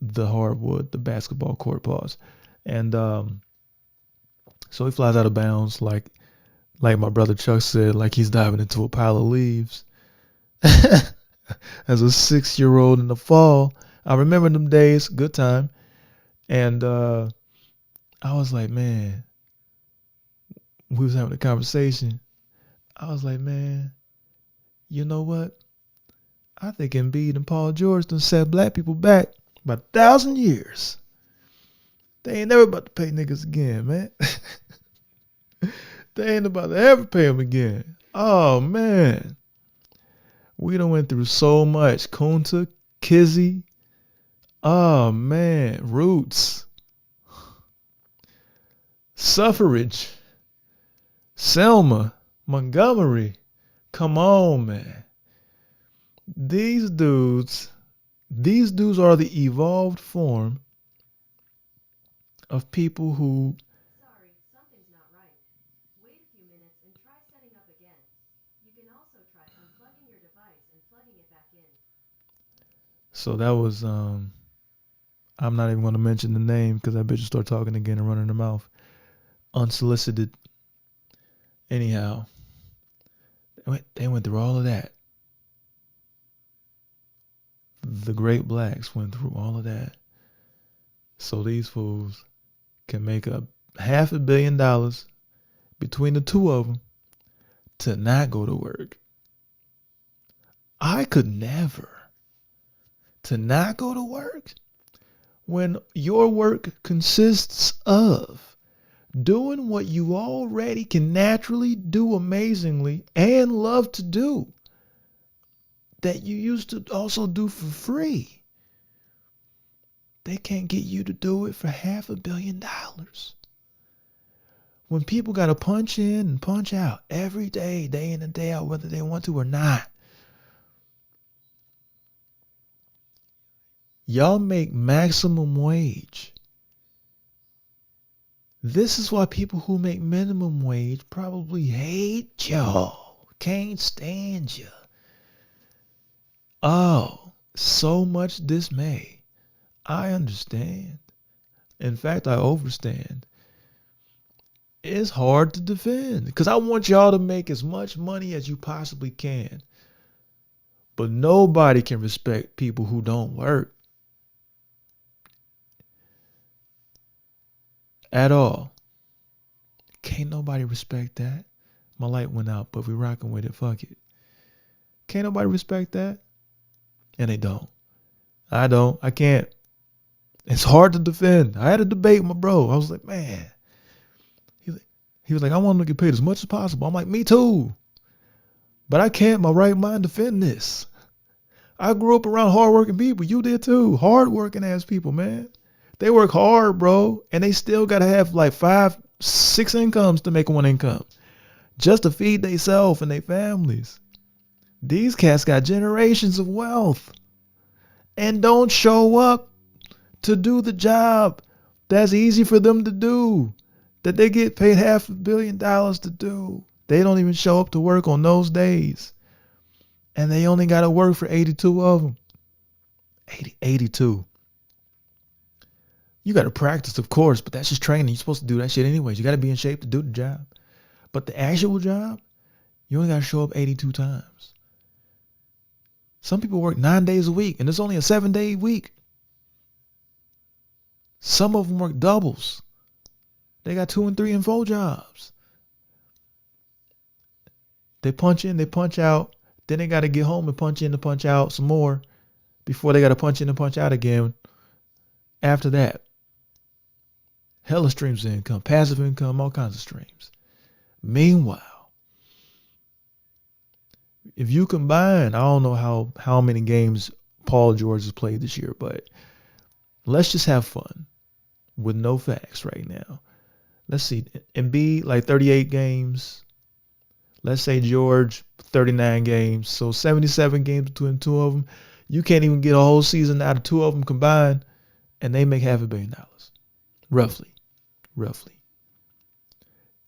the hardwood, the basketball court pause. And so he flies out of bounds like my brother Chuck said, like he's diving into a pile of leaves. As a 6-year-old in the fall, I remember them days, good time. And I was like, man, we was having a conversation. I was like, man, you know what? I think Embiid and Paul George done set black people back by 1,000 years. They ain't never about to pay niggas again, man. They ain't about to ever pay them again. Oh, man. We done went through so much. Kunta, Kizzy. Oh, man. Roots. Suffrage. Selma. Montgomery. Come on, man. These dudes are the evolved form of people who... Sorry, something's not right. So that was I'm not even going to mention the name because that bitch will start talking again and running her mouth. Unsolicited. Anyhow, they went through all of that. The great blacks went through all of that. So these fools can make up $500 million between the two of them to not go to work. I could never. To not go to work when your work consists of doing what you already can naturally do amazingly and love to do that you used to also do for free. They can't get you to do it for $500 million. When people got to punch in and punch out every day, day in and day out, whether they want to or not. Y'all make maximum wage. This is why people who make minimum wage probably hate y'all. Can't stand you. Oh, so much dismay. I understand. In fact, I overstand. It's hard to defend because I want y'all to make as much money as you possibly can. But nobody can respect people who don't work. At all. Can't nobody respect that. My light went out, but we rocking with it. Fuck it. Can't nobody respect that. And they don't. I don't. I can't. It's hard to defend. I had a debate with my bro. I was like, man. He was like, I want him to get paid as much as possible. I'm like, me too. But I can't, my right mind, defend this. I grew up around hardworking people. You did too. Hardworking ass people, man. They work hard, bro. And they still got to have like 5, 6 incomes to make one income. Just to feed themselves and their families. These cats got generations of wealth. And don't show up to do the job that's easy for them to do. That they get paid $500 million to do. They don't even show up to work on those days. And they only got to work for 82 of them. 82. You got to practice, of course, but that's just training. You're supposed to do that shit anyways. You got to be in shape to do the job. But the actual job, you only got to show up 82 times. Some people work 9 days a week, and it's only a 7-day week. Some of them work doubles. They got 2 and 3 and 4 jobs. They punch in, they punch out. Then they got to get home and punch in and punch out some more before they got to punch in and punch out again after that. Hella streams of income, passive income, all kinds of streams. Meanwhile, if you combine, I don't know how many games Paul George has played this year, but let's just have fun with no facts right now. Let's see, Embiid like 38 games. Let's say George 39 games. So 77 games between two of them. You can't even get a whole season out of two of them combined, and they make $500 million. Roughly.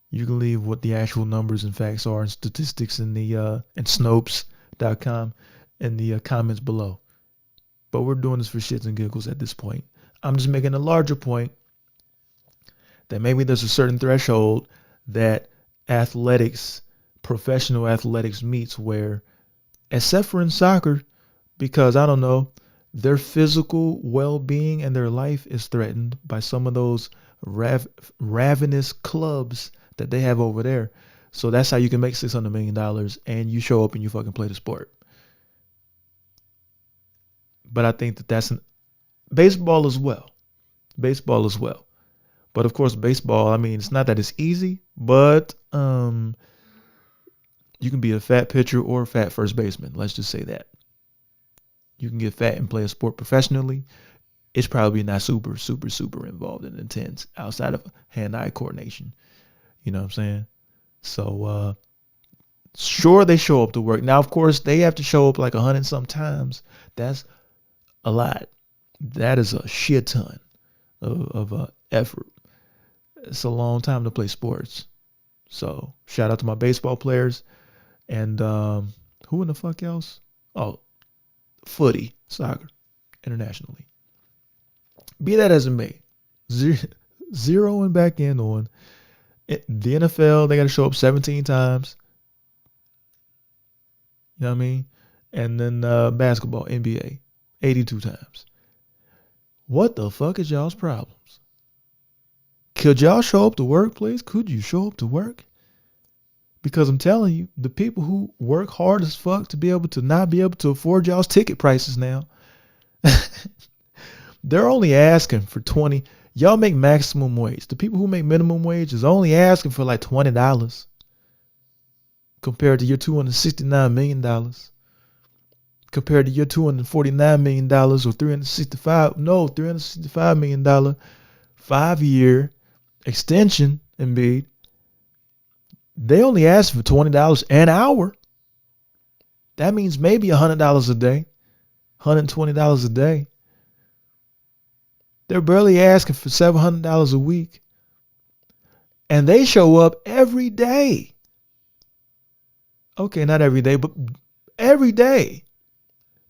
You can leave what the actual numbers and facts are and statistics in the in Snopes.com in the comments below. But we're doing this for shits and giggles at this point. I'm just making a larger point that maybe there's a certain threshold that athletics, professional athletics meets where, except for in soccer, because I don't know, their physical well-being and their life is threatened by some of those ravenous clubs that they have over there. So that's how you can make $600 million and you show up and you fucking play the sport. But I think that's baseball as well. But of course, baseball, I mean, it's not that it's easy, but you can be a fat pitcher or a fat first baseman. Let's just say that. You can get fat and play a sport professionally. It's probably not super involved and intense outside of hand-eye coordination. You know what I'm saying? So, sure, they show up to work. Now, of course, they have to show up like 100 sometimes. That's a lot. That is a shit ton of effort. It's a long time to play sports. So, shout out to my baseball players. And who in the fuck else? Oh, footy, soccer. internationally. Be that as it may, zeroing back in on it, the NFL, they got to show up 17 times. You know what I mean? And then basketball, NBA, 82 times. What the fuck is y'all's problems? Could y'all show up to work, please? Could you show up to work? Because I'm telling you, the people who work hard as fuck to be able to not be able to afford y'all's ticket prices now, they're only asking for 20. Y'all make maximum wage. The people who make minimum wage is only asking for like $20 compared to your $269 million. Compared to your $249 million or $365 million 5-year extension, Embiid. They only ask for $20 an hour. That means maybe $100 a day, $120 a day. They're barely asking for $700 a week. And they show up every day. Okay, not every day, but every day.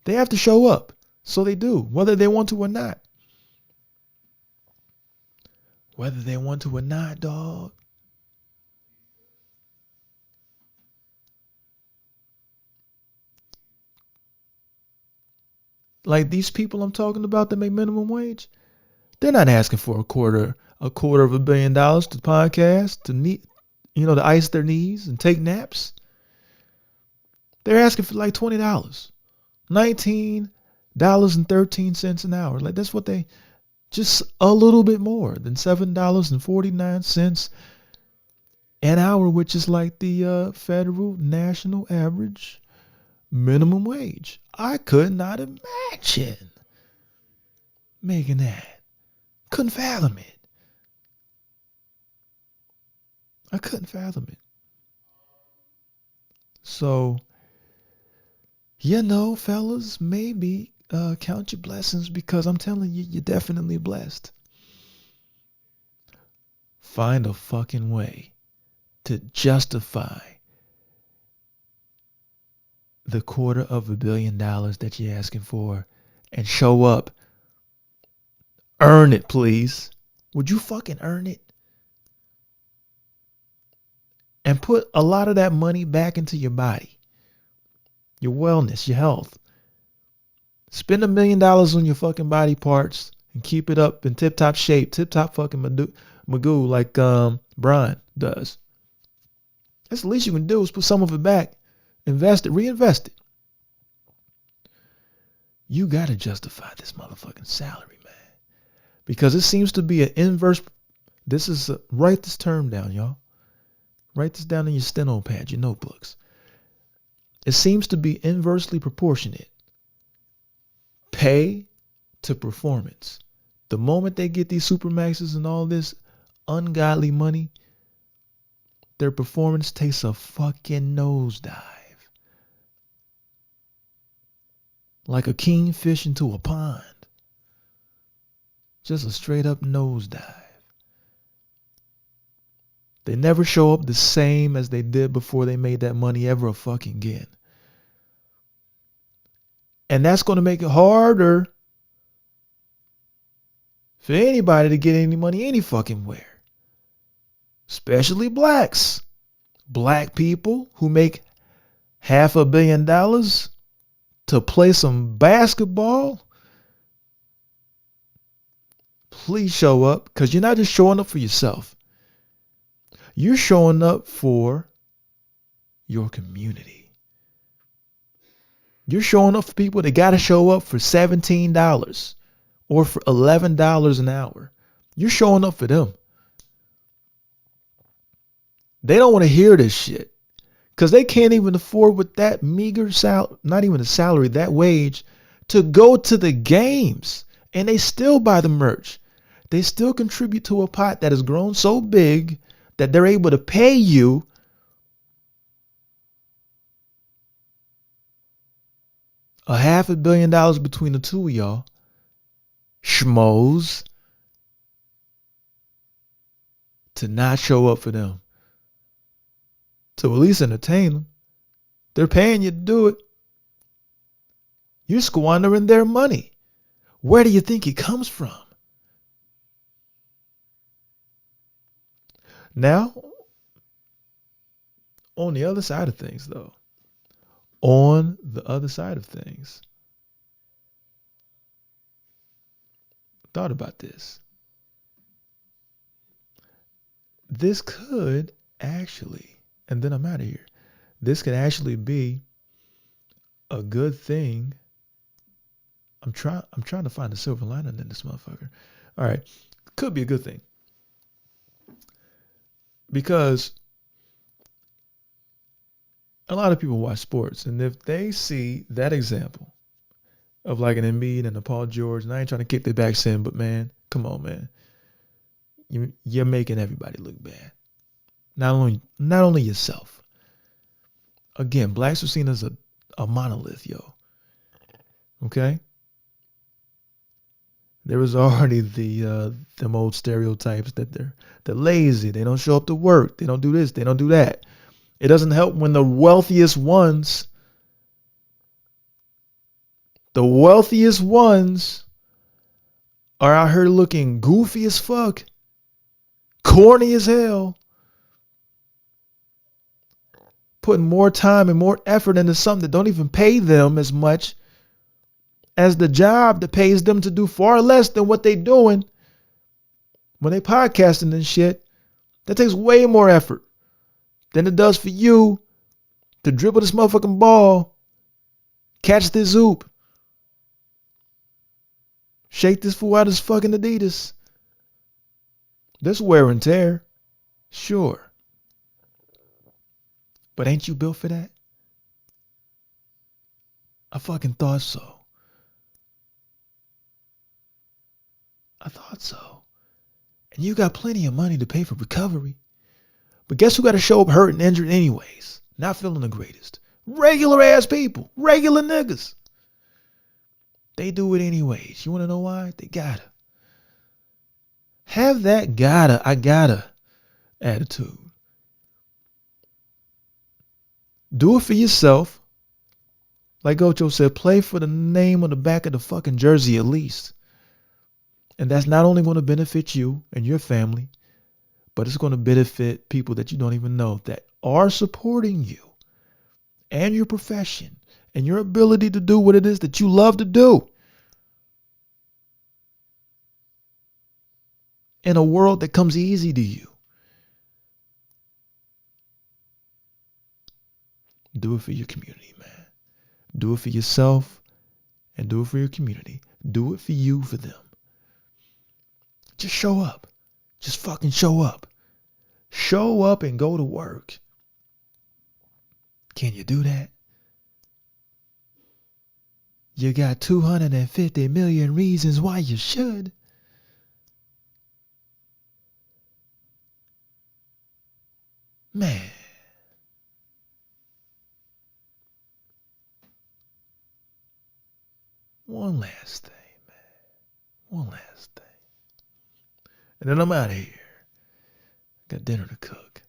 They have to show up. So they do, whether they want to or not. Whether they want to or not, dog. Like these people I'm talking about that make minimum wage, they're not asking for a quarter of $1 billion to podcast, to ice their knees and take naps. They're asking for like $20, $19.13 an hour. Like that's what they, just a little bit more than $7.49 an hour, which is like the federal national average minimum wage. I could not imagine making that. Couldn't fathom it. I couldn't fathom it. So, fellas, maybe count your blessings, because I'm telling you, you're definitely blessed. Find a fucking way to justify the $250 million that you're asking for and show up. Earn it, please. Would you fucking earn it? And put a lot of that money back into your body, your wellness, your health. Spend $1 million on your fucking body parts and keep it up in tip-top shape, tip-top fucking Magoo, like Brian does. That's the least you can do, is put some of it back, invest it, reinvest it. You got to justify this motherfucking salary, man. Because it seems to be an inverse. Write this term down, y'all. Write this down in your steno pad, your notebooks. It seems to be inversely proportionate. Pay to performance. The moment they get these supermaxes and all this ungodly money, their performance takes a fucking nosedive. Like a kingfish into a pond. Just a straight up nosedive. They never show up the same as they did before they made that money ever fucking again. And that's going to make it harder for anybody to get any money any fucking where. Especially blacks. Black people who make $500 million to play some basketball. Please show up, because you're not just showing up for yourself. You're showing up for your community. You're showing up for people that got to show up for $17 or for $11 an hour. You're showing up for them. They don't want to hear this shit because they can't even afford with that meager not even a salary, that wage, to go to the games. And they still buy the merch. They still contribute to a pot that has grown so big that they're able to pay you $500 million between the two of y'all, schmoes, to not show up for them, to at least entertain them. They're paying you to do it. You're squandering their money. Where do you think it comes from? Now, on the other side of things, though, on the other side of things, thought about this. This could actually, and then I'm out of here. This could actually be a good thing. I'm trying to find a silver lining in this motherfucker. All right. Could be a good thing. Because a lot of people watch sports, and if they see that example of like an Embiid and a Paul George, and I ain't trying to kick their backs in, but man, come on, man. You're making everybody look bad. Not only yourself. Again, blacks are seen as a monolith, yo. Okay? There was already them old stereotypes that they're lazy, they don't show up to work, they don't do this, they don't do that. It doesn't help when the wealthiest ones are out here looking goofy as fuck, corny as hell, putting more time and more effort into something that don't even pay them as much as the job that pays them to do far less than what they doing when they podcasting and shit. That takes way more effort than it does for you to dribble this motherfucking ball, catch this hoop, shake this fool out his fucking Adidas. There's wear and tear, sure. But ain't you built for that? I fucking thought so. I thought so. And you got plenty of money to pay for recovery. But guess who got to show up hurt and injured anyways? Not feeling the greatest. Regular ass people. Regular niggas. They do it anyways. You want to know why? They gotta. Have that I gotta attitude. Do it for yourself. Like Ocho said, play for the name on the back of the fucking jersey at least. And that's not only going to benefit you and your family, but it's going to benefit people that you don't even know that are supporting you and your profession and your ability to do what it is that you love to do in a world that comes easy to you. Do it for your community, man. Do it for yourself and do it for your community. Do it for you, for them. Just show up. Just fucking show up. Show up and go to work. Can you do that? You got 250 million reasons why you should. Man. One last thing, man. One last thing. And then I'm out of here. Got dinner to cook.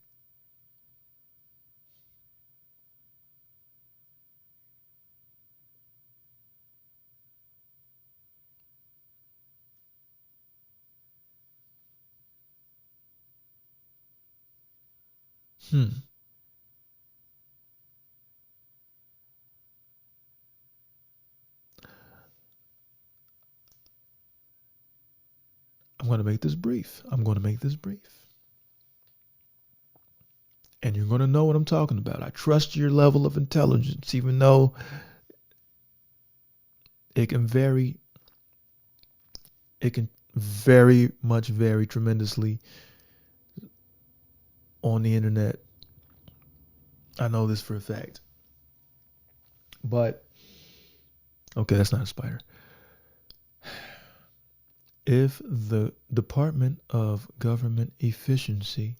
I'm going to make this brief. And you're going to know what I'm talking about. I trust your level of intelligence, even though it can vary. It can very much vary tremendously on the internet. I know this for a fact. But, okay, that's not a spider. If the Department of Government Efficiency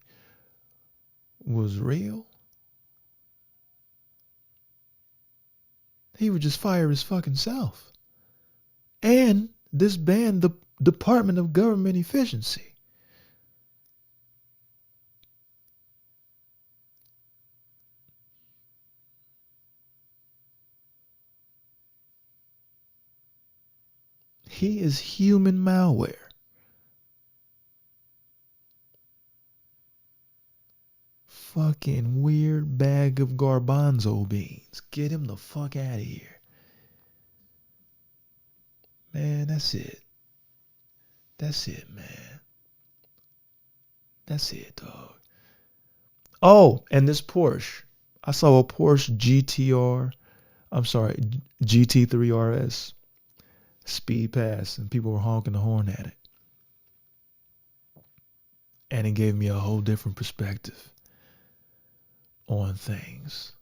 was real, he would just fire his fucking self and disband the Department of Government Efficiency. He is human malware. Fucking weird bag of garbanzo beans. Get him the fuck out of here. Man, that's it. That's it, man. That's it, dog. Oh, and this Porsche. I saw a Porsche GT3 RS speed pass, and people were honking the horn at it. And it gave me a whole different perspective on things.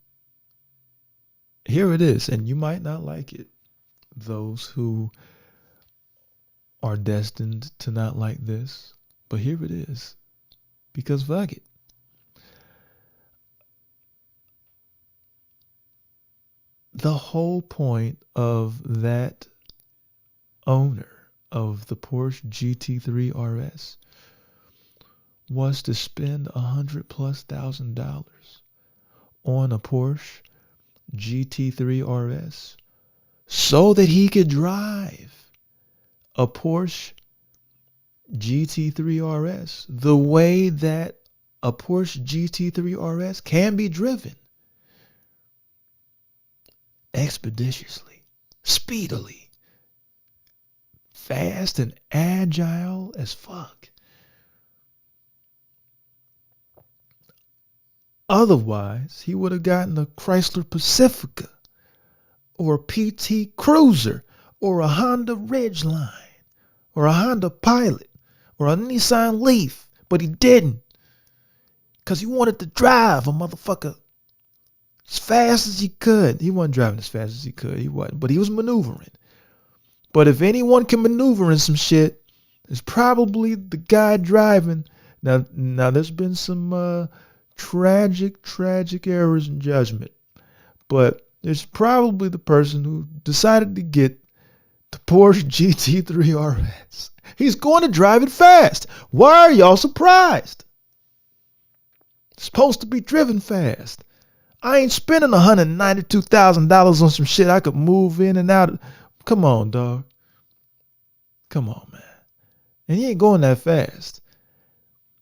Here it is, and you might not like it. Those who are destined to not like this, but here it is. Because fuck it. The whole point of that owner of the Porsche GT3 RS was to spend $100,000+ on a Porsche GT3 RS so that he could drive a Porsche GT3 RS the way that a Porsche GT3 RS can be driven. Expeditiously, speedily, fast and agile as fuck. Otherwise, he would have gotten a Chrysler Pacifica or a PT Cruiser or a Honda Ridgeline or a Honda Pilot or a Nissan Leaf, but he didn't because he wanted to drive a motherfucker as fast as he could. He wasn't driving as fast as he could. He wasn't, but he was maneuvering. But if anyone can maneuver in some shit, it's probably the guy driving. Now there's been some tragic errors in judgment, but there's probably the person who decided to get the Porsche GT3 RS. He's going to drive it fast. Why are y'all surprised? It's supposed to be driven fast. I ain't spending $192,000 on some shit I could move in and out. Come on, dog. Come on, man. And he ain't going that fast.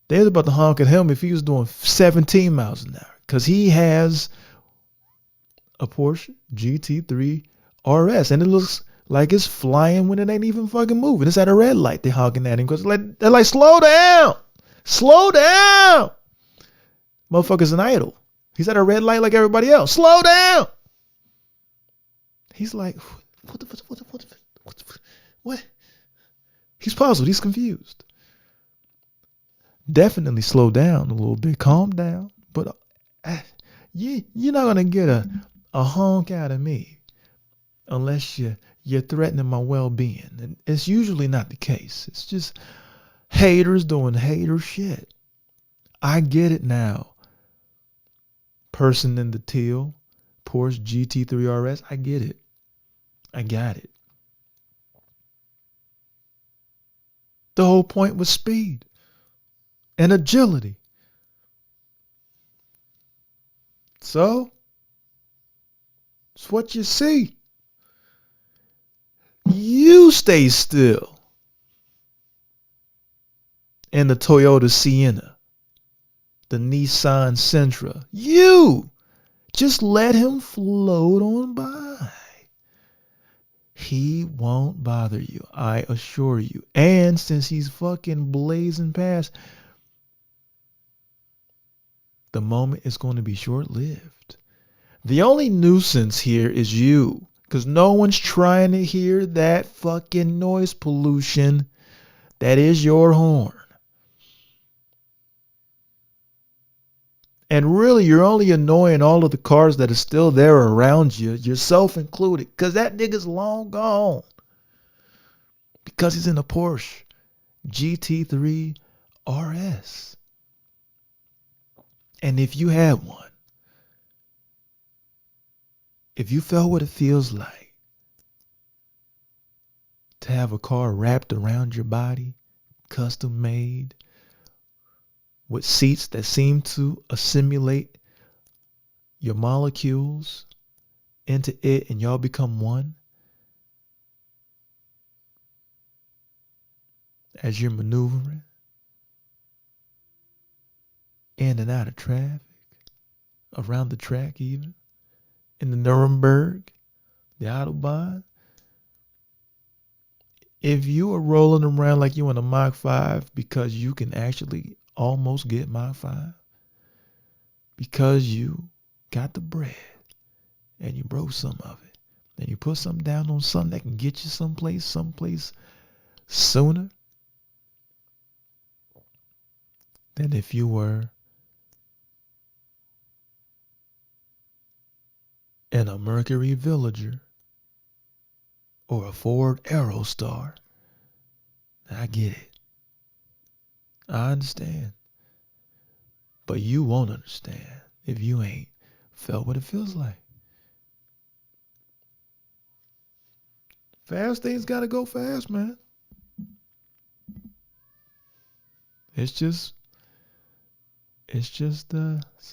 They was about to honk at him if he was doing 17 miles an hour because he has a Porsche GT3 RS and it looks like it's flying when it ain't even fucking moving. It's at a red light. They honking at him because they're like, slow down. Slow down. Motherfucker's an idol. He's at a red light like everybody else. Slow down. He's like, what? He's puzzled. He's confused. Definitely slow down a little bit. Calm down. But you're not going to get a honk out of me unless you're threatening my well-being. And it's usually not the case. It's just haters doing hater shit. I get it now. Person in the teal, Porsche GT3 RS, I get it. I got it. The whole point was speed and agility. So, it's what you see. You stay still in the Toyota Sienna, the Nissan Sentra. You just let him float on by. He won't bother you, I assure you. And since he's fucking blazing past, the moment is going to be short-lived. The only nuisance here is you, because no one's trying to hear that fucking noise pollution that is your horn. And really, you're only annoying all of the cars that are still there around you, yourself included, because that nigga's long gone. Because he's in a Porsche GT3 RS. And if you had one, if you felt what it feels like to have a car wrapped around your body, custom made, with seats that seem to assimilate your molecules into it and y'all become one, as you're maneuvering in and out of traffic, around the track even, in the Nuremberg, the Autobahn. If you are rolling around like you in a Mach 5 because you can actually almost get Mach 5, because you got the bread and you broke some of it, and you put something down on something that can get you someplace sooner than if you were in a Mercury Villager or a Ford Aerostar. I get it. I understand. But you won't understand if you ain't felt what it feels like. Fast things gotta go fast, man. It's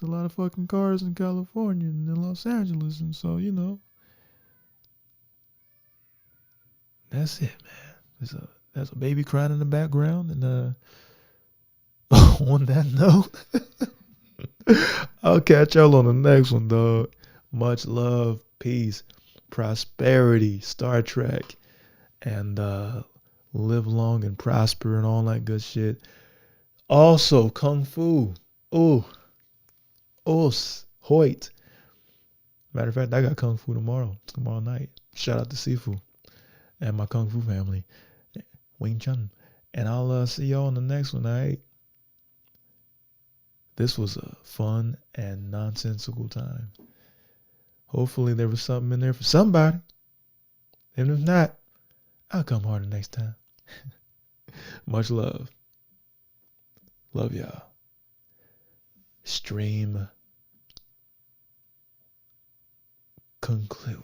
a lot of fucking cars in California and in Los Angeles, and so that's it, man. There's a baby crying in the background, and on that note, I'll catch y'all on the next one, dog. Much love, peace, prosperity, Star Trek, and live long and prosper and all that good shit. Also, Kung Fu. Oh, Hoyt. Matter of fact, I got Kung Fu tomorrow night. Shout out to Sifu and my Kung Fu family. Wing Chun. And I'll see y'all on the next one, alright? This was a fun and nonsensical time. Hopefully there was something in there for somebody. And if not, I'll come harder next time. Much love. Love y'all. Stream concluded.